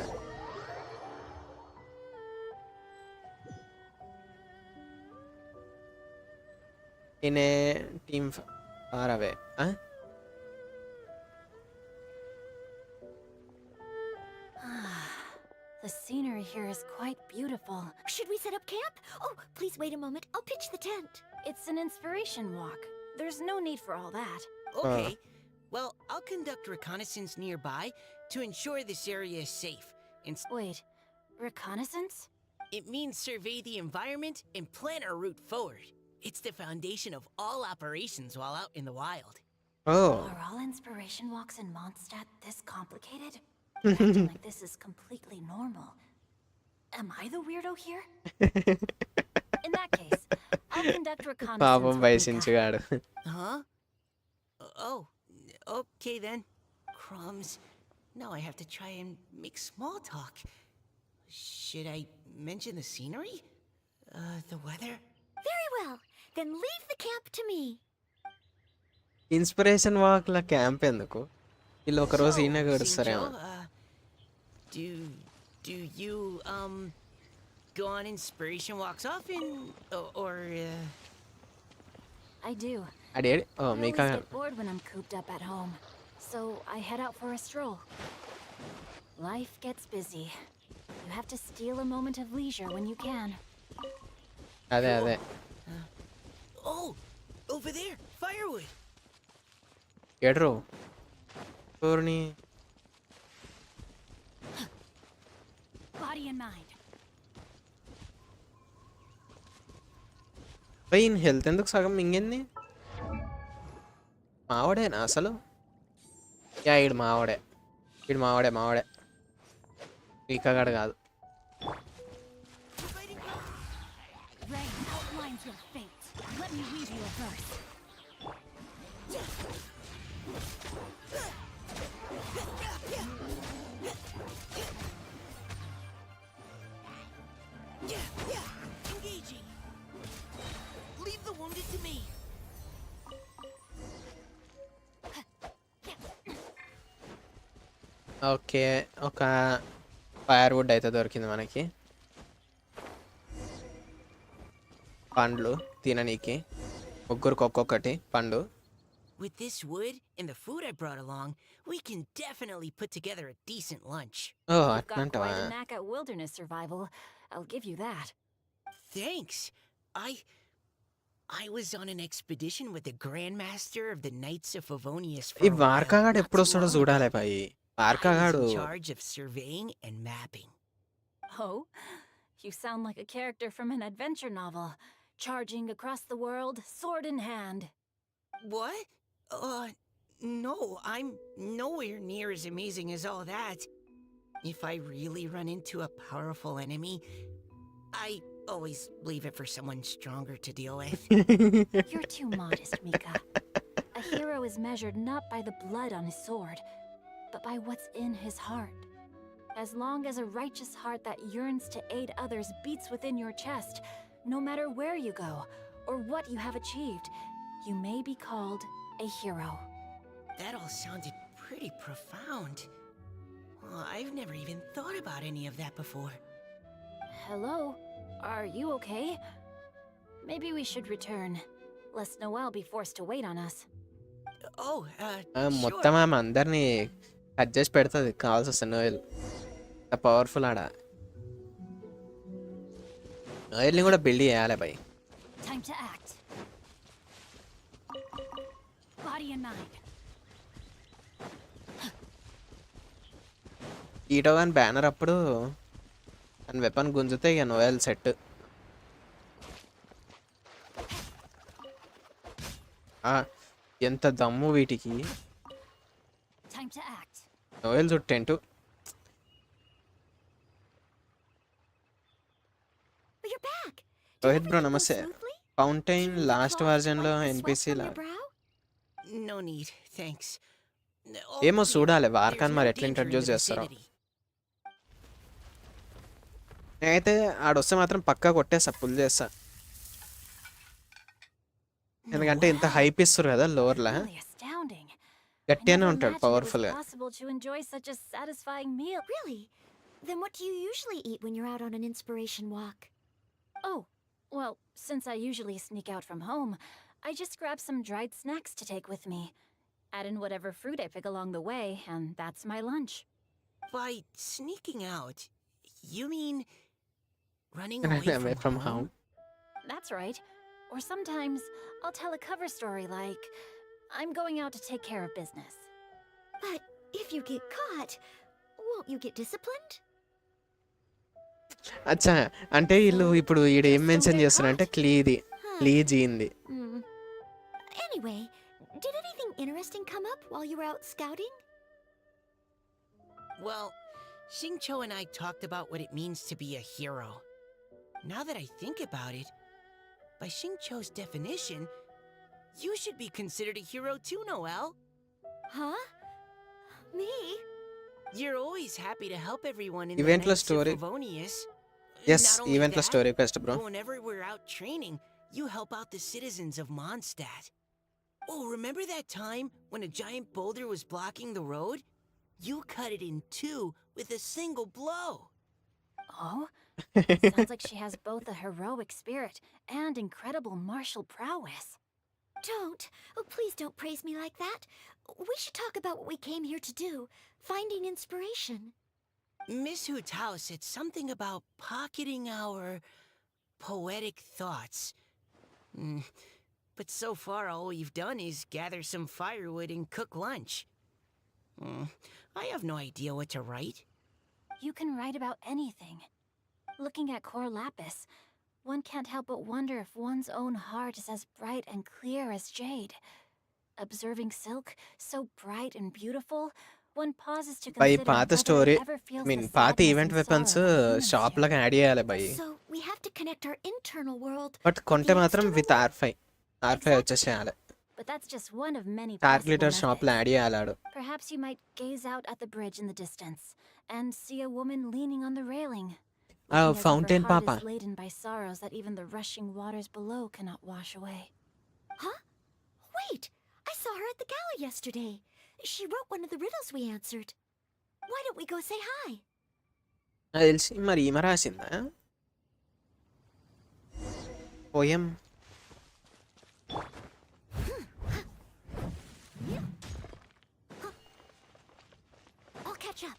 In a team far away. The scenery here is quite beautiful. Should we set up camp? Oh, please wait a moment. I'll pitch the tent. It's an inspiration walk. There's no need for all that. Okay. Well, I'll conduct reconnaissance nearby to ensure this area is safe. Wait, reconnaissance? It means survey the environment and plan our route forward. It's the foundation of all operations while out in the wild. Are all inspiration walks in Mondstadt this complicated? Acting like this is completely normal. Am I the weirdo here? In that case, I'll conduct reconnaissance. పాపం with బయసించుగాడు. Huh? Oh, okay then. Crumbs. Now I have to try and make small talk. Should I mention the scenery? The weather? Very well. Then leave the camp to me. Inspiration walk law camp ఎందుకు? వీళ్ళు ఒక రోజు ఈయన గడుస్తారేమో. Do you go on inspiration walks often, or I do. అడే I always Micah get bored when I'm cooped up at home, so I head out for a stroll. Life gets busy. You have to steal a moment of leisure when you can. అదే Oh, over there, firewood. ఎడ్రో Purni. Body and mind. భయ్ ఈయన health ఎందుకు సగం మింగింది? మావాడేనా అసలు? Yeah, ఈడు మావాడే. ఈకగాడు కాదు. Rain outlines your Let me weave you a verse. Engaging. Leave the wounded to me. Okay. ఒక fire would అయితే దొరికింది మనకి. పండ్లు తిననీకి. ముగ్గురికి ఒక్కొక్కటి పండు. With this wood and the food I brought along, we can definitely put together a decent lunch. Oh! You've got అట్లంటావా? quite a knack at wilderness survival. I'll give you that. Thanks. I was on an expedition with the Grandmaster of the Knights of Favonius for ఈ a while, వార్కాగాడు not too ఎప్పుడొస్తాడో long చూడాలి ago. భయ్. I was వార్కాగాడు in charge of surveying and mapping. Oh, you sound like a character from an adventure novel, charging across the world, sword in hand. What? No, I'm nowhere near as amazing as all that. If I really run into a powerful enemy, I always leave it for someone stronger to deal with. You're too modest, Mika. A hero is measured not by the blood on his sword, but by what's in his heart. As long as a righteous heart that yearns to aid others beats within your chest, no matter where you go or what you have achieved, you may be called a hero. That all sounded pretty profound. Well, I've never even thought about any of that before. Hello? Are you okay? Maybe we should return, lest Noel be forced to wait on us. Oh, మొత్తం sure. ఆమె అందరినీ cut చేసి పెడుతుంది కావాల్సి వస్తే Noel. Powerful ఆడ. నోయల్ని కూడా build చేయాలి భయ్. Time to act. Body and mind. ఈటో కానీ బ్యానర్ అప్పుడు అని వెపన్ గుంజితే ఇక నోయల్ సెట్. ఎంత దమ్ము వీటికి. Time to act. నోయల్ చుట్టేంటు. But you're back. Rohit bro namaste. Fountain last వర్జన్లో ఎన్పిసి లా No need, thanks. ఏమో please, చూడాలి వార్కాన్ there's మరి no ఎట్లా danger in ఇంట్రడ్యూస్ the చేస్తారో. vicinity. నేనైతే ఆడొస్తే మాత్రం పక్కా కొట్టేస్తా, పుల్ చేస్తా. ఎందుకంటే ఇంత హైప్ ఇస్తారు కదా లోవర్లా. Really astounding. I గట్టిగానే never ఉంటాడు imagined it was పవర్ఫుల్గా. possible to enjoy such a satisfying meal. Really? Then what do you usually eat when you're out on an inspiration walk? Oh, well, since I usually sneak out from home, I just grab some dried snacks to take with me. Add in whatever fruit I pick along the way, and that's my lunch. By sneaking out, you mean running Running away from home? That's right. Or sometimes I'll tell a cover story like, I'm going out to take care of business. But if you get caught, won't you get disciplined? అచ్చా అంటే వీళ్ళు ఇప్పుడు ఈడ ఏం mention చేస్తున్నారంటే క్లీజీంది. Anyway, did anything interesting come up while you were out scouting? Well, Xingqiu and I talked about what it means to be a hero. Now that I think about it, by Xingqiu's definition, you should be considered a hero too, Noel. Huh? Me? You're always happy to help everyone in Event the la Knights of story. Favonius. Yes, Not only event la that, story best bro. but whenever we're out training, you help out the citizens of Mondstadt. Oh, remember that time when a giant boulder was blocking the road? You cut it in two with a single blow. Oh? Sounds like she has both a heroic spirit and incredible martial prowess. Don't. Oh, please don't praise me like that. We should talk about what we came here to do. Finding inspiration. Miss Hu Tao said something about pocketing our poetic thoughts. But so far, all we've done is gather some firewood and cook lunch. I have no idea what to write. You can write about anything. Looking at Cor Lapis, one can't help but wonder if one's own heart is as bright and clear as jade. Observing silk, so bright and beautiful, one pauses to బై consider పాత whether story it ever feels mean the పాత sadness event and weapons sorrow that humans shop do. లాగా add చేయాలి బై. So we have to connect our internal world. But కొంటే మాత్రం with R5 R5 వచ్చేసేయాలి. But that's just one of many calculator possible షాప్లో methods. Add చేయాలాడు. Perhaps you might gaze out at the bridge in the distance and see a woman leaning on the railing. Looking as if fountain her heart పాప. is laden by sorrows that even the rushing waters below cannot wash away. Huh? Wait! I saw her at the gala yesterday. She wrote one of the riddles we answered. Why don't we go say hi? నాకు తెలిసి మరి ఈమె రాసిందా poem. I'll catch up.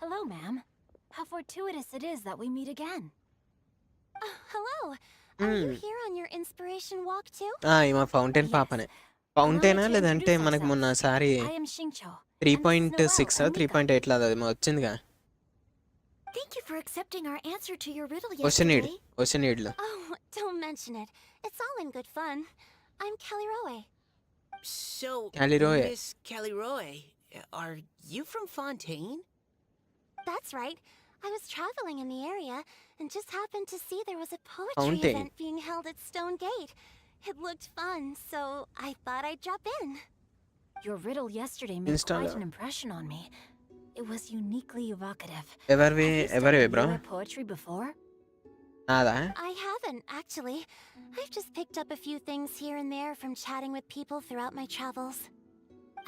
Hello, ma'am. How fortuitous it is that we meet again. Hello. Are you here on your inspiration walk too? ఈమె fountain పాపనే. ఫౌంటైనా లేదంటే మనకి మొన్నసారి I am Xingqiu. 3.6 3.8 లాగా వచ్చిందిగా. Thank you for accepting our answer to your riddle ఓషనీడ్ yesterday. ఓషనీడ్లో. Oh, don't mention it. It's all in good fun. I'm Kelly Rowe. So, Caliroe. Miss Caliroe, are you from Fontaine? That's right. I was traveling in the area and just happened to see there was a poetry Fountain. event being held at Stone Gate. It looked fun, so I thought I'd drop in. Your riddle yesterday made Installa. quite an impression on me. It was uniquely evocative. ఎవరివి Have you ఎవరివి studied bro? Liyue poetry before? నాదా? I haven't, actually. I've just picked up a few things here and there from chatting with people throughout my travels.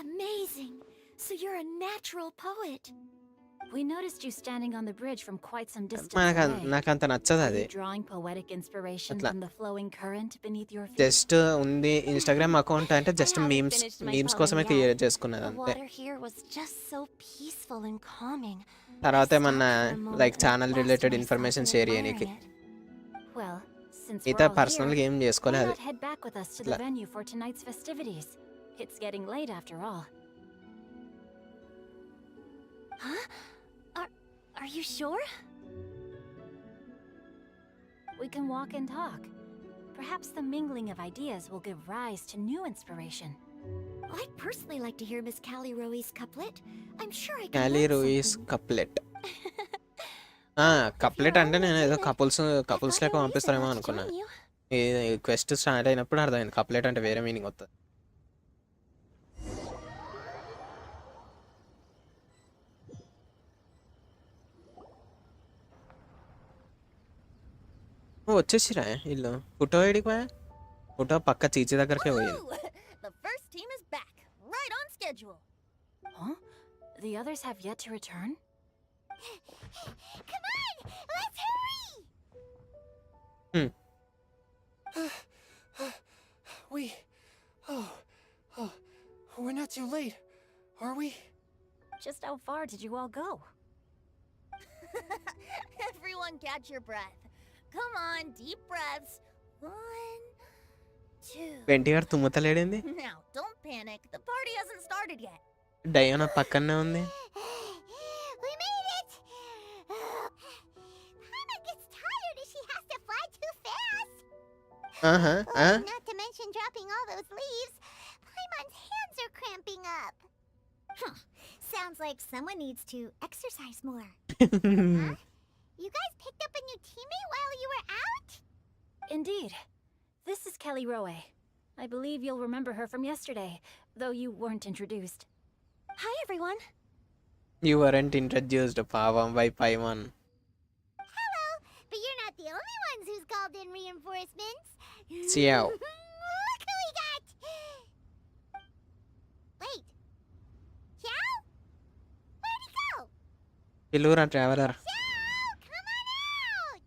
Amazing! So you're a natural poet. We noticed you standing on the bridge from quite some distance నాకు away. నాకంత నచ్చదు Are అది. you drawing poetic inspiration Atla. from the flowing current beneath your feet? Just ఉంది Instagram account అంటే just I haven't memes finished my memes poem కోసమే yet. Create చేసుకున్నది The అంతే. water here was just so peaceful and calming. తర్వాత I ఏమన్నా stopped for a moment like and channel lost related myself information in share admiring చేయడానికి. it. Well, since మిగతా we're all personal here, game why చేసుకోలేదు. not head back with us to the Atla. venue for tonight's festivities? It's getting late after all. Huh? Are you sure? We can walk and talk. Perhaps the mingling of ideas will give rise to new inspiration. I'd personally like to hear Miss Callie Rowe's couplet. I'm sure I can క్యాలీ learn రూయిస్ something. Couplet. Couplet అంటే నేను ఏదో couples I've got లెక్క no reason పంపిస్తారేమో not to అనుకున్నా. join you. ఈ quest start అయినప్పుడు అర్థమైంది couplet అంటే వేరే మీనింగ్ వస్తుంది. వచ్చేసిరా ఇల్లు. ఫోటో ఏడికి పోయా? ఫోటో పక్క చీచి దగ్గరకే పోయింది. The first team is back, right on schedule. Huh? The others have yet to return? Come on! Let's hurry! We're not too late, are we? Just how far did you all go? Everyone catch your breath. Come on, deep breaths. 1, 2. వెంటి గారు తుమ్మతలేడింది. Now, don't panic. The party hasn't started yet. Diana పక్కనే ఉంది. We made it! Paimon gets tired if she has to fly too fast. ఆహా. Not to mention dropping all those leaves. Paimon's hands are cramping up. Huh. Sounds like someone needs to exercise more. Huh? You guys picked up a new teammate while you were out? Indeed. This is Kelly Rowe. I believe you'll remember her from yesterday, though you weren't introduced. Hi, everyone. You weren't introduced, పావం by Paimon. Hello, but you're not the only ones who's called in reinforcements. Xiao. Look who we got! Wait. Xiao? Where'd he go? పిలువురా traveller. Xiao, come on out!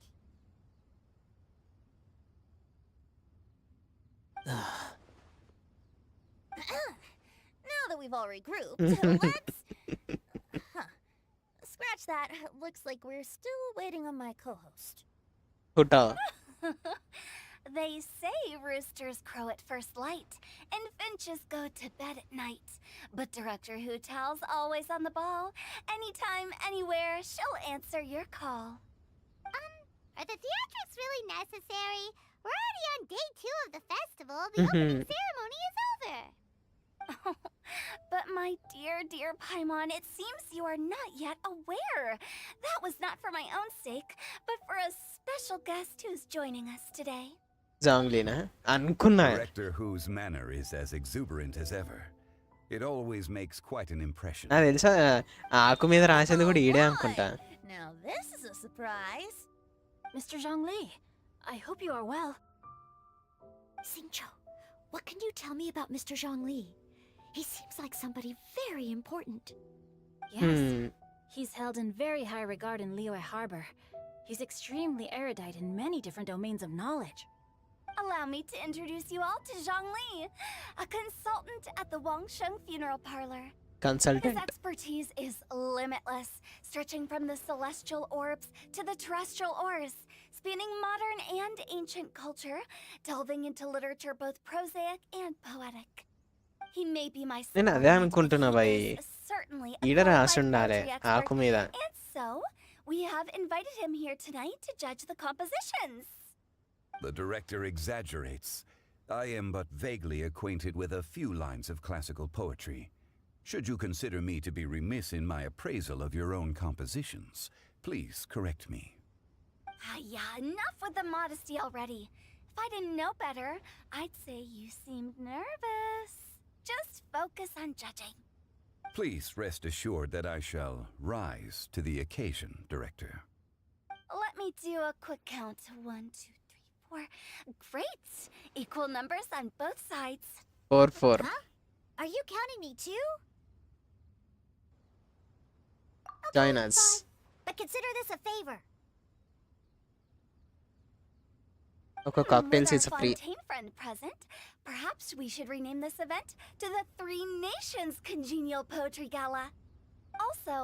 Now that we've all regrouped, let's... Huh. Scratch that. Looks like we're still waiting on my co-host. Photo. They say roosters crow at first light, and finches go to bed at night. But Director Hootal's always on the ball. Anytime, anywhere, she'll answer your call. Are the theatrics really necessary? We're already on day 2 of the festival. The opening ceremony is over. But my dear Paimon, it seems you are not yet aware. That was not for my own sake, but for a special guest who's joining us today. జాంగ్లీనా అనుకున్నా. Director whose manner is as exuberant as ever. It always makes quite an impression. నాకు తెలుసా ఆకు మీద రాసేది కూడా ఈడే అనుకుంటా. Now this is a surprise. Mr. Zhongli, I hope you are well. Xingqiu, what can you tell me about Mr. Zhongli? He seems like somebody very important. Yes, he's held in very high regard in Liyue Harbor. He's extremely erudite in many different domains of knowledge. Allow me to introduce you all to Zhongli, a consultant at the Wangsheng Funeral Parlor. His consultant. expertise is limitless, stretching from the celestial orbs to the terrestrial ores, spanning modern and ancient culture, delving into literature both prosaic and poetic. He may be my నేను అదే subordinate, అనుకుంటున్నా but భయ్. he is certainly a ఈడ qualified రాసి ఉండాలి poetry ఆకు expert, మీద. and so we have invited him here tonight to judge the compositions. The director exaggerates. I am but vaguely acquainted with a few lines of classical poetry. Should you consider me to be remiss in my appraisal of your own compositions, please correct me. Yeah, enough with the modesty already. If I didn't know better, I'd say you seemed nervous. Just focus on judging. Please rest assured that I shall rise to the occasion, director. Let me do a quick count. 1, 2, 3, 4. Great! Equal numbers on both sides. 4-4. Huh? Are you counting me too? Join us. Fine. But consider this a favor. ఒక cocktails With is our free. Fontaine friend present, perhaps we should rename this event to the Three Nations Congenial Poetry Gala. Also,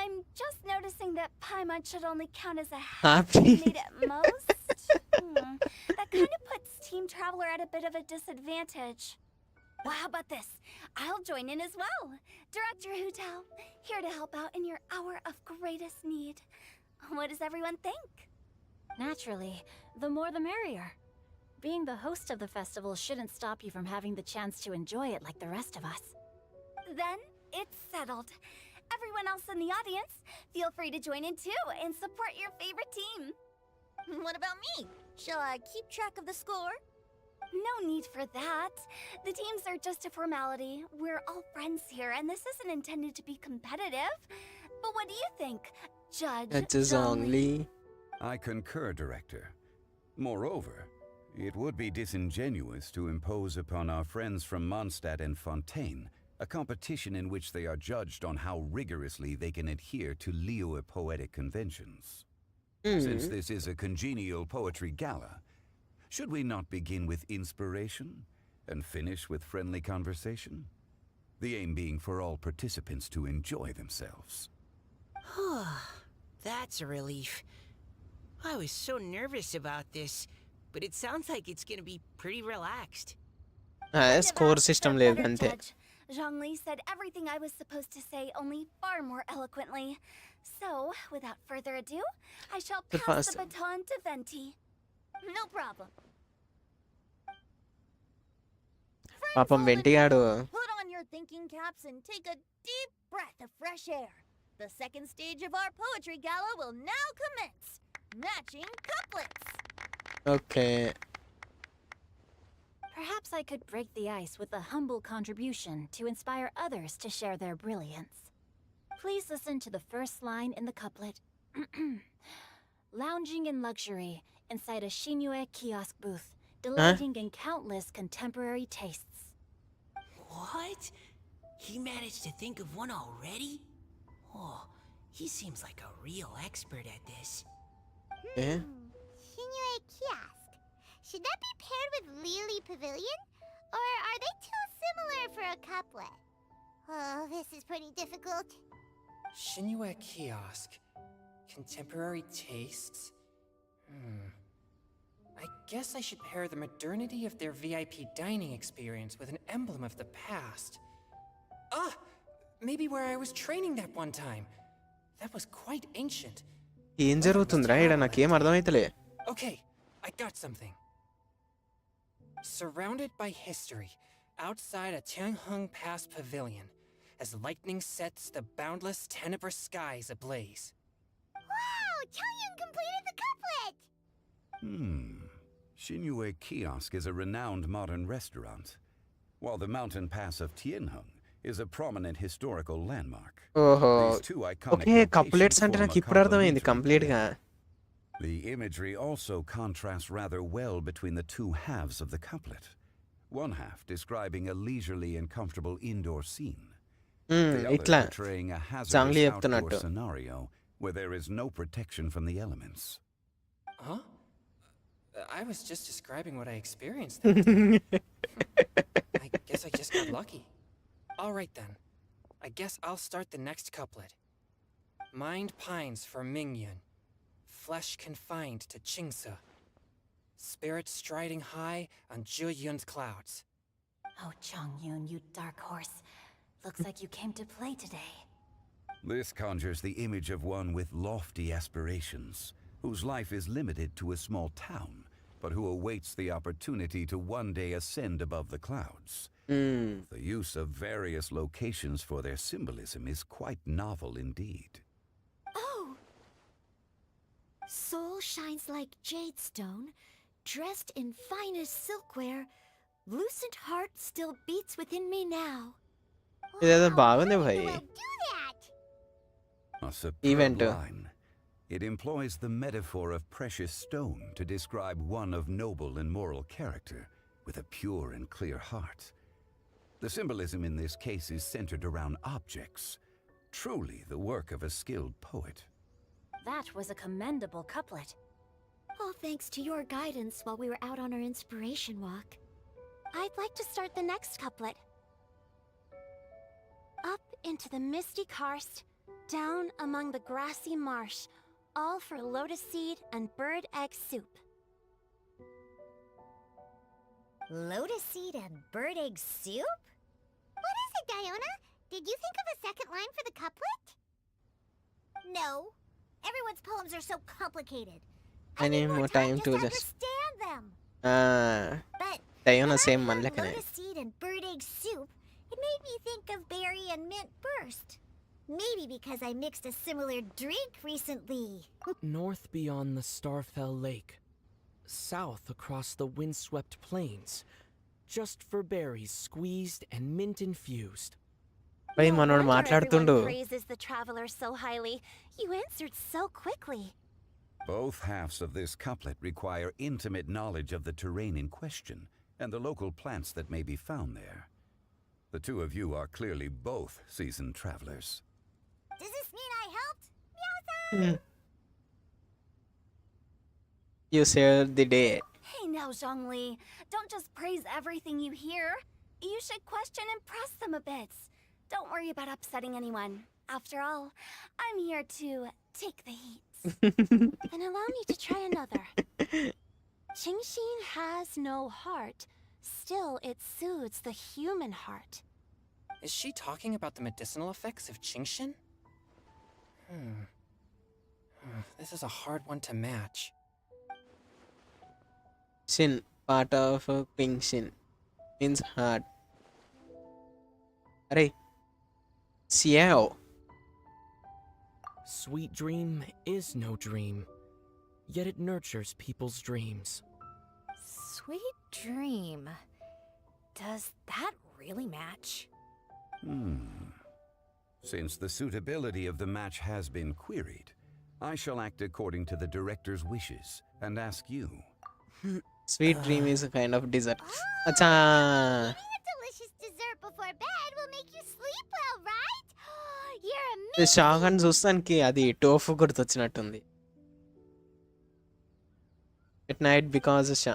I'm just noticing that Paimon should only count as a half Happy. teammate at most. That kind of puts Team Traveler at a bit of a disadvantage. Well, how about this? I'll join in as well. Director Hu Tao, here to help out in your hour of greatest need. What does everyone think? Naturally, the more the merrier. Being the host of the festival shouldn't stop you from having the chance to enjoy it like the rest of us. Then it's settled. Everyone else in the audience, feel free to join in too and support your favorite team. What about me? Shall I keep track of the score? No need for that. The teams are just a formality. We're all friends here, and this isn't intended to be competitive. But what do you think, Judge Judge Zhongli? I concur, director. Moreover, it would be disingenuous to impose upon our friends from Mondstadt and Fontaine a competition in which they are judged on how rigorously they can adhere to Liyue poetic conventions. Since this is a congenial poetry gala, should we not begin with inspiration and finish with friendly conversation? The aim being for all participants to enjoy themselves. That's a relief. I was so nervous about this, but it sounds like it's gonna be pretty relaxed. Score system లేదు Better, అంతే. Judge. Zhongli said everything I was supposed to say, only far more eloquently. So, without further ado, I shall The pass the first- baton to Venti. No problem. పాపం వెంటిగాడు. Put on your thinking caps and take a deep breath of fresh air. The second stage of our poetry gala will now commence. Matching couplets. Okay. Perhaps I could break the ice with a humble contribution to inspire others to share their brilliance. Please listen to the first line in the couplet. Lounging in luxury inside a Shinue kiosk booth, delighting in countless contemporary tastes. What? He managed to think of one already? Oh, he seems like a real expert at this. A? Shinue Kiosk. Should that be paired with Lily Pavilion? Or are they too similar for a couplet? Oh, this is pretty difficult. Shinue Kiosk. Contemporary tastes? I guess I should pair the modernity of their VIP dining experience with an emblem of the past. Ah! Maybe where I was training that one time. That was quite ancient. ఏం జరుగుతుందిరా ఈడ నాకేం అర్థమైతలే. Okay, I got something. Surrounded by history, outside a Tianheng Pass Pavilion, as lightning sets the boundless tenebrous skies ablaze. Wow! Changyun completed the couplet! Xinyue Kiosk is a renowned modern restaurant, while the mountain pass of Tianheng is a prominent historical landmark. ఓహో These two iconic okay couplets locations అంటే form నాకు a ఇప్పుడు అర్థమైంది complementary కంప్లీట్గా. play. The imagery also contrasts rather well between the two halves of the couplet. One half describing a leisurely and comfortable indoor scene. The other ఇట్లా portraying a hazardous చాంగ్లీ outdoor చెప్తున్నట్టు. scenario where there is no protection from the elements. Huh? I was just describing what I experienced that day. I guess I just got lucky. Alright then. I guess I'll start the next couplet. Mind pines for Mingyun. Flesh confined to Qingse. Spirit striding high on Zhiyun's clouds. Oh, Changyun, you dark horse. Looks like you came to play today. This conjures the image of one with lofty aspirations, whose life is limited to a small town, but who awaits the opportunity to one day ascend above the clouds. The use of various locations for their symbolism is quite novel indeed. Oh! Soul shines like jade stone, dressed in finest silkwear. Lucent heart still beats within me now. ఇదేదో Wow, బాగుంది how భయ్. do I do that? A superb Event. line. It employs the metaphor of precious stone to describe one of noble and moral character, with a pure and clear heart. The symbolism in this case is centered around objects, truly the work of a skilled poet. That was a commendable couplet. All thanks to your guidance while we were out on our inspiration walk. I'd like to start the next couplet. Up into the misty karst, down among the grassy marsh, all for lotus seed and bird egg soup. Lotus seed and bird egg soup? What is it, Diona? Did you think of a second line for the couplet? No. Everyone's poems are so complicated. I need more time just to understand them. But Diona when same I man heard లెక్కనే. lotus seed and bird egg soup, it made me think of berry and mint burst. Maybe because I mixed a similar drink recently. North beyond the Starfell Lake. South across the windswept plains. Just for berries squeezed and mint infused. భయ్ No మనోడు wonder మాట్లాడుతుండు. everyone praises the traveler so highly. You answered so quickly. Both halves of this couplet require intimate knowledge of the terrain in question and the local plants that may be found there. The two of you are clearly both seasoned travelers. Does this mean I helped? Meowza! You saved the day. Hey now, Zhongli. Don't just praise everything you hear. You should question and press them a bit. Don't worry about upsetting anyone. After all, I'm here to take the heat. And allow me to try another. Qingxin has no heart. Still, it soothes the human heart. Is she talking about the medicinal effects of Qingshin? This is a hard one to match. Shin, part of Ping Shin, means heart. అరే సియాओ. Sweet dream is no dream, yet it nurtures people's dreams. Sweet dream. Does that really match? Since the suitability of the match has been queried, I shall act according to the director's wishes and ask you. Sweet dream is a kind of dessert. అచ్చా Eating a delicious dessert before bed will make you sleep well, right? You're ఇది amazing! Shock అని చూస్తానికి అది tofu గుర్తొచ్చినట్టుంది. At night because ఓ చా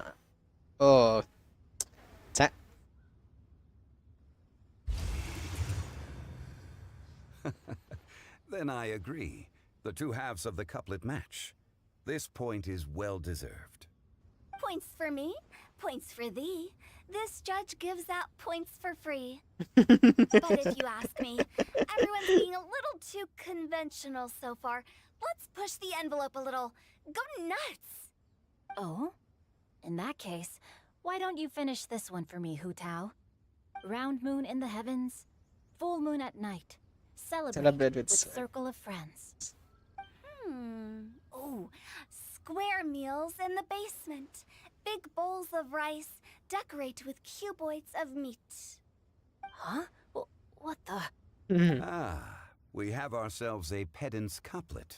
Then I agree. The two halves of the couplet match. This point is well deserved. Points for me, points for thee. This judge gives out points for free. But if you ask me, everyone's being a little too conventional so far. Let's push the envelope a little. Go nuts! Oh? In that case, why don't you finish this one for me, Hu Tao? Round moon in the heavens, full moon at night. Celebrate with circle of friends. Oh, square meals in the basement. Big bowls of rice, decorate with cuboids of meat. Huh? What the? We have ourselves a pedant's couplet.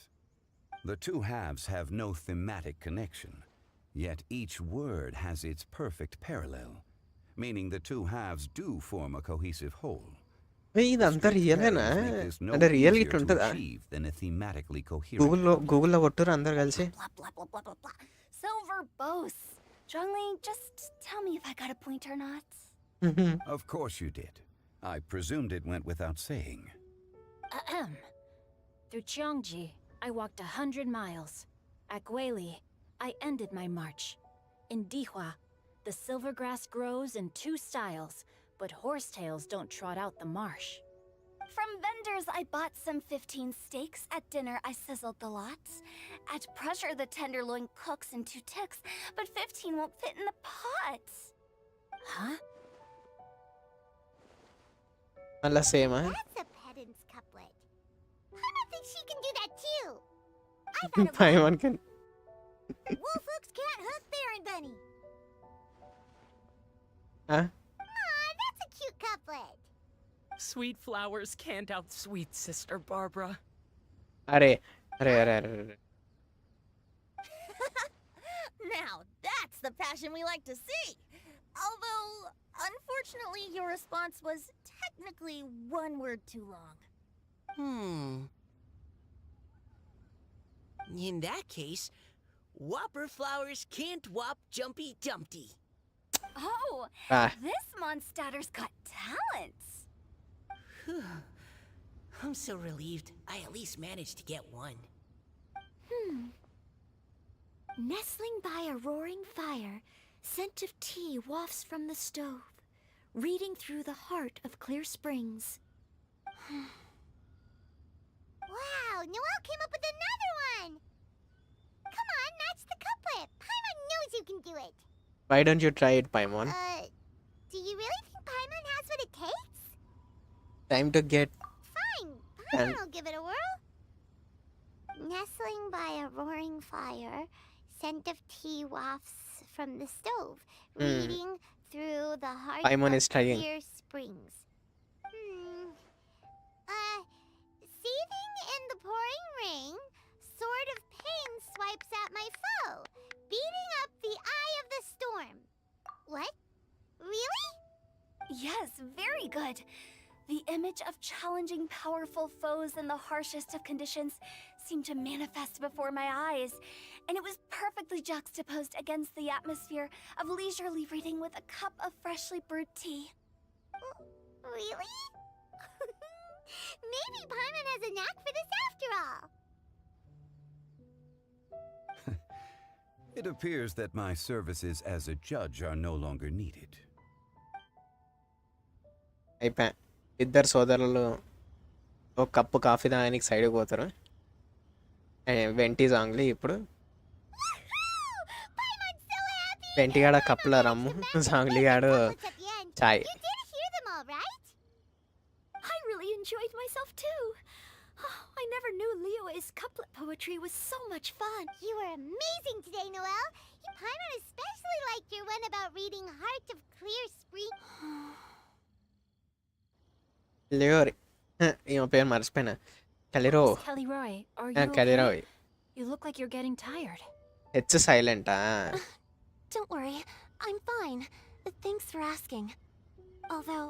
The two halves have no thematic connection, yet each word has its perfect parallel, meaning the two halves do form a cohesive whole. ఇదంతా రియలేనా అంటే real ఇట్లా ఉంటుందా గూగుల్లో కొట్టురు అందరు కలిసి Blah, blah, blah, blah, blah, blah. So verbose. Zhongli, just tell me if I got a point or not. Of course you did. I presumed it went without saying. Ahem. Through Cheongji, I walked 100 miles. At Guili, I ended my march. In Dihua, the silver grass grows in 2 styles, but horsetails don't trot out the marsh. From vendors, I bought some 15 steaks. At dinner, I sizzled the lot. At pressure, the tenderloin cooks in 2 ticks, but 15 won't fit in the pot. Huh? అలా సేమా That's a pedant's couplet. I don't think she can do that too. I thought it was Paimon can wolf hooks can't hook Baron Bunny. Huh? Aw, that's a cute couplet. Sweet flowers can't outsweet Sister Barbara. అరే అరే అరే అరే అరే. Now that's the passion we like to see. Although, unfortunately, your response was technically 1 word too long. In that case, whopper flowers can't whop Jumpy Dumpty. Oh, Ah. this monster's got talent. I'm so relieved I at least managed to get one. Nestling by a roaring fire, scent of tea wafts from the stove, reading through the heart of clear springs. Wow, Noelle came up with another one. Come on, match the couplet. Paimon knows you can do it. Why don't you try it, Paimon? Do you really think Paimon has what it takes? Time to get Fine, Paimon will give it a whirl. Nestling by a roaring fire, scent of tea wafts from the stove, reading through the heart Paimon of is trying. clear springs. Seething in the pouring rain, sword of pain swipes at my foe, beating up the eye of the storm. What? Really? Yes, very good. The image of challenging powerful foes in the harshest of conditions seemed to manifest before my eyes, and it was perfectly juxtaposed against the atmosphere of leisurely reading with a cup of freshly brewed tea. Really? Maybe Paimon has a knack for this after all. It appears that my services as a judge are no longer needed. అయిపోయా ఇద్దరు సోదరులు ఒక cup coffee తాగడానికి సైడ్కి పోతారు వెంటీ జాంగ్లీ ఇప్పుడు వెంటిగాడ కప్పుల రమ్ము జాంగ్లీ గాడు చాయ్ You did hear them all, right? I really enjoyed myself too. I never knew Liyue's couplet poetry was so much fun. You were amazing today, Noelle. Paimon especially liked your one about reading Heart of Clear Spring. లేవరి ఈమె పేరు మర్చిపోయినా Callirhoe Miss Kelly Roy, are you Callirhoe okay? You look like you're getting tired. హెచ్ సైలెంటా Don't worry, I'm fine. Thanks for asking. Although,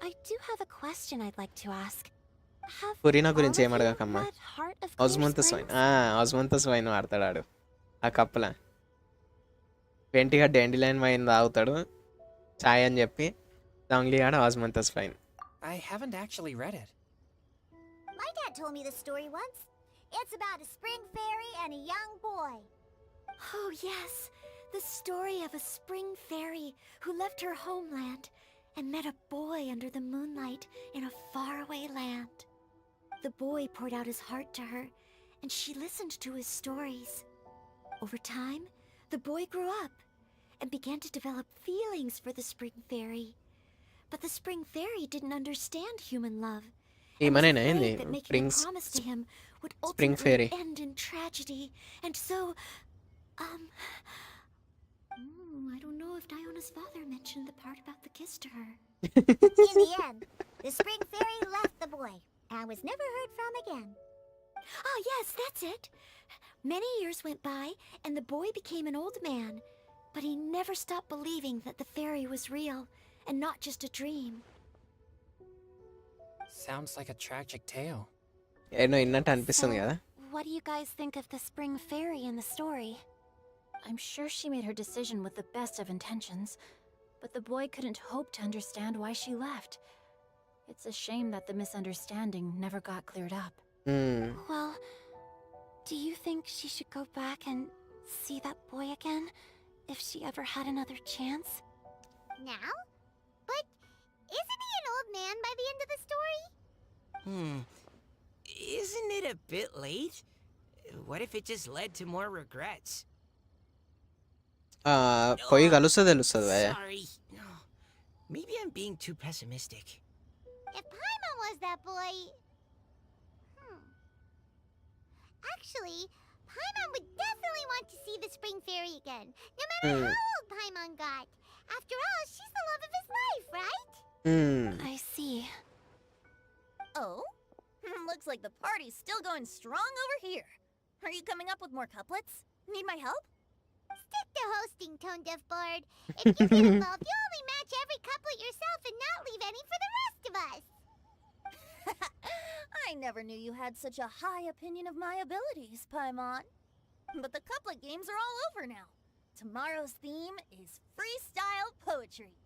I do have a question I'd like to ask. Have Furina all గురించి of ఏం you అడగకమ్మా read Heart of Clear osmanthus wine Springs? Osmanthus wine వాడతాడు ఆ కప్పుల వెంటిగా డెండిలైన్ wine తాగుతాడు చాయ్ అని చెప్పి జాంగ్లీ గాడు ఆస్మంతస్ wine I haven't actually read it. My dad told me this story once. It's about a spring fairy and a young boy. Oh, yes. The story of a spring fairy who left her homeland and met a boy under the moonlight in a faraway land. The boy poured out his heart to her, and she listened to his stories. Over time, the boy grew up and began to develop feelings for the spring fairy. But the spring fairy didn't understand human love. ఏమనేనా Afraid ఏంది that making a springs promise to him would spring ultimately fairy end in tragedy. And so, I don't know if Diona's father mentioned the part about the kiss to her. In the end, the spring fairy left the boy and was never heard from again. Ah, yes, that's it. Many years went by, and the boy became an old man, but he never stopped believing that the fairy was real and not just a dream. Sounds like a tragic tale. ఏదో ఇన్నట్టు అనిపిస్తుంది కదా. What do you guys think of the spring fairy in the story? I'm sure she made her decision with the best of intentions, but the boy couldn't hope to understand why she left. It's a shame that the misunderstanding never got cleared up. Well, do you think she should go back and see that boy again if she ever had another chance? Now? But isn't he an old man by the end of the story? Isn't it a bit late? What if it just led to more regrets? పోయి కలుస్తే తెలుస్తుంది భయ్యా. Sorry. No. Maybe I'm being too pessimistic. If Paimon was that boy... Actually, Paimon would definitely want to see the spring fairy again, no matter how old Paimon got. After all, she's the love of his life, right? I see. Oh? Looks like the party's still going strong over here. Are you coming up with more couplets? Need my help? Stick to hosting, Tone Deaf Bard. If you get involved, you only match every couplet yourself and not leave any for the rest of us. I never knew you had such a high opinion of my abilities, Paimon. But the couplet games are all over now. Tomorrow's theme is freestyle poetry.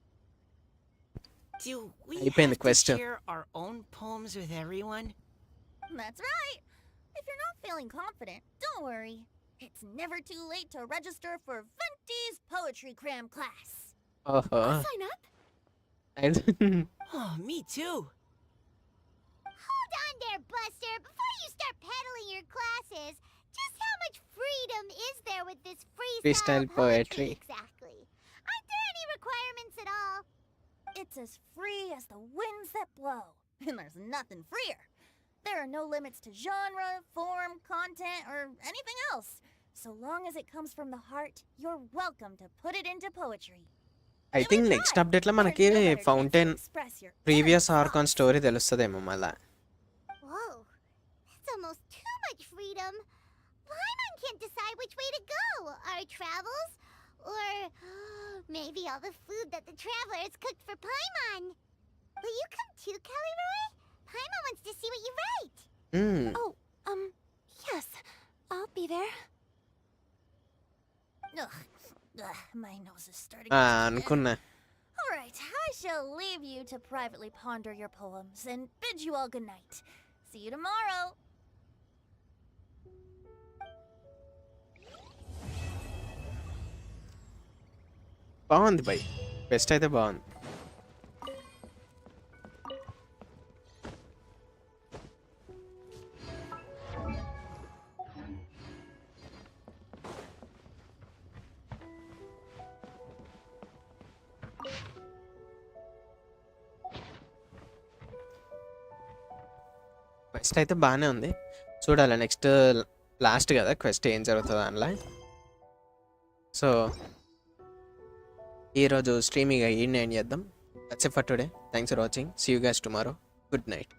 Do we అయిపోయింది have quest. to share our own poems with everyone? That's right. If you're not feeling confident, don't worry. It's never too late to register for Venti's Poetry Cram class. ఓహో. I'll sign up. Oh, me too. Hold on there, Buster. Before you start peddling your classes, just how much freedom is there with this freestyle poetry. Exactly. Aren't there any requirements at all? It's as free as the winds that blow, and there's nothing freer. There are no limits to genre, form, content, or anything else. So long as it comes from the heart, you're welcome to put it into poetry. I think next అప్డేట్లో మనకి fountain previous archon story తెలుస్తుందేమో మళ్ళా. Whoa, that's almost too much freedom. Paimon can't decide which way to go. Our travels, or maybe all the food that the travelers cooked for Paimon. Will you come too, Kelly Roy? Paimon wants to see what you write. Oh, yes. I'll be there. My nose is starting ఆ, to sting. అనుకున్నా. All right, I shall leave you to privately ponder your poems and bid you all good night. See you tomorrow. బాగుంది by, best అయితే బాగుంది. Quest అయితే బాగానే ఉంది, చూడాలి next last కదా క్వెస్ట్ ఏం జరుగుతుంది అందులో. సో ఈరోజు స్ట్రీమింగ్ ఈయన ఏం చేద్దాం. That's it for today. Thanks for watching. See you guys tomorrow. Good night.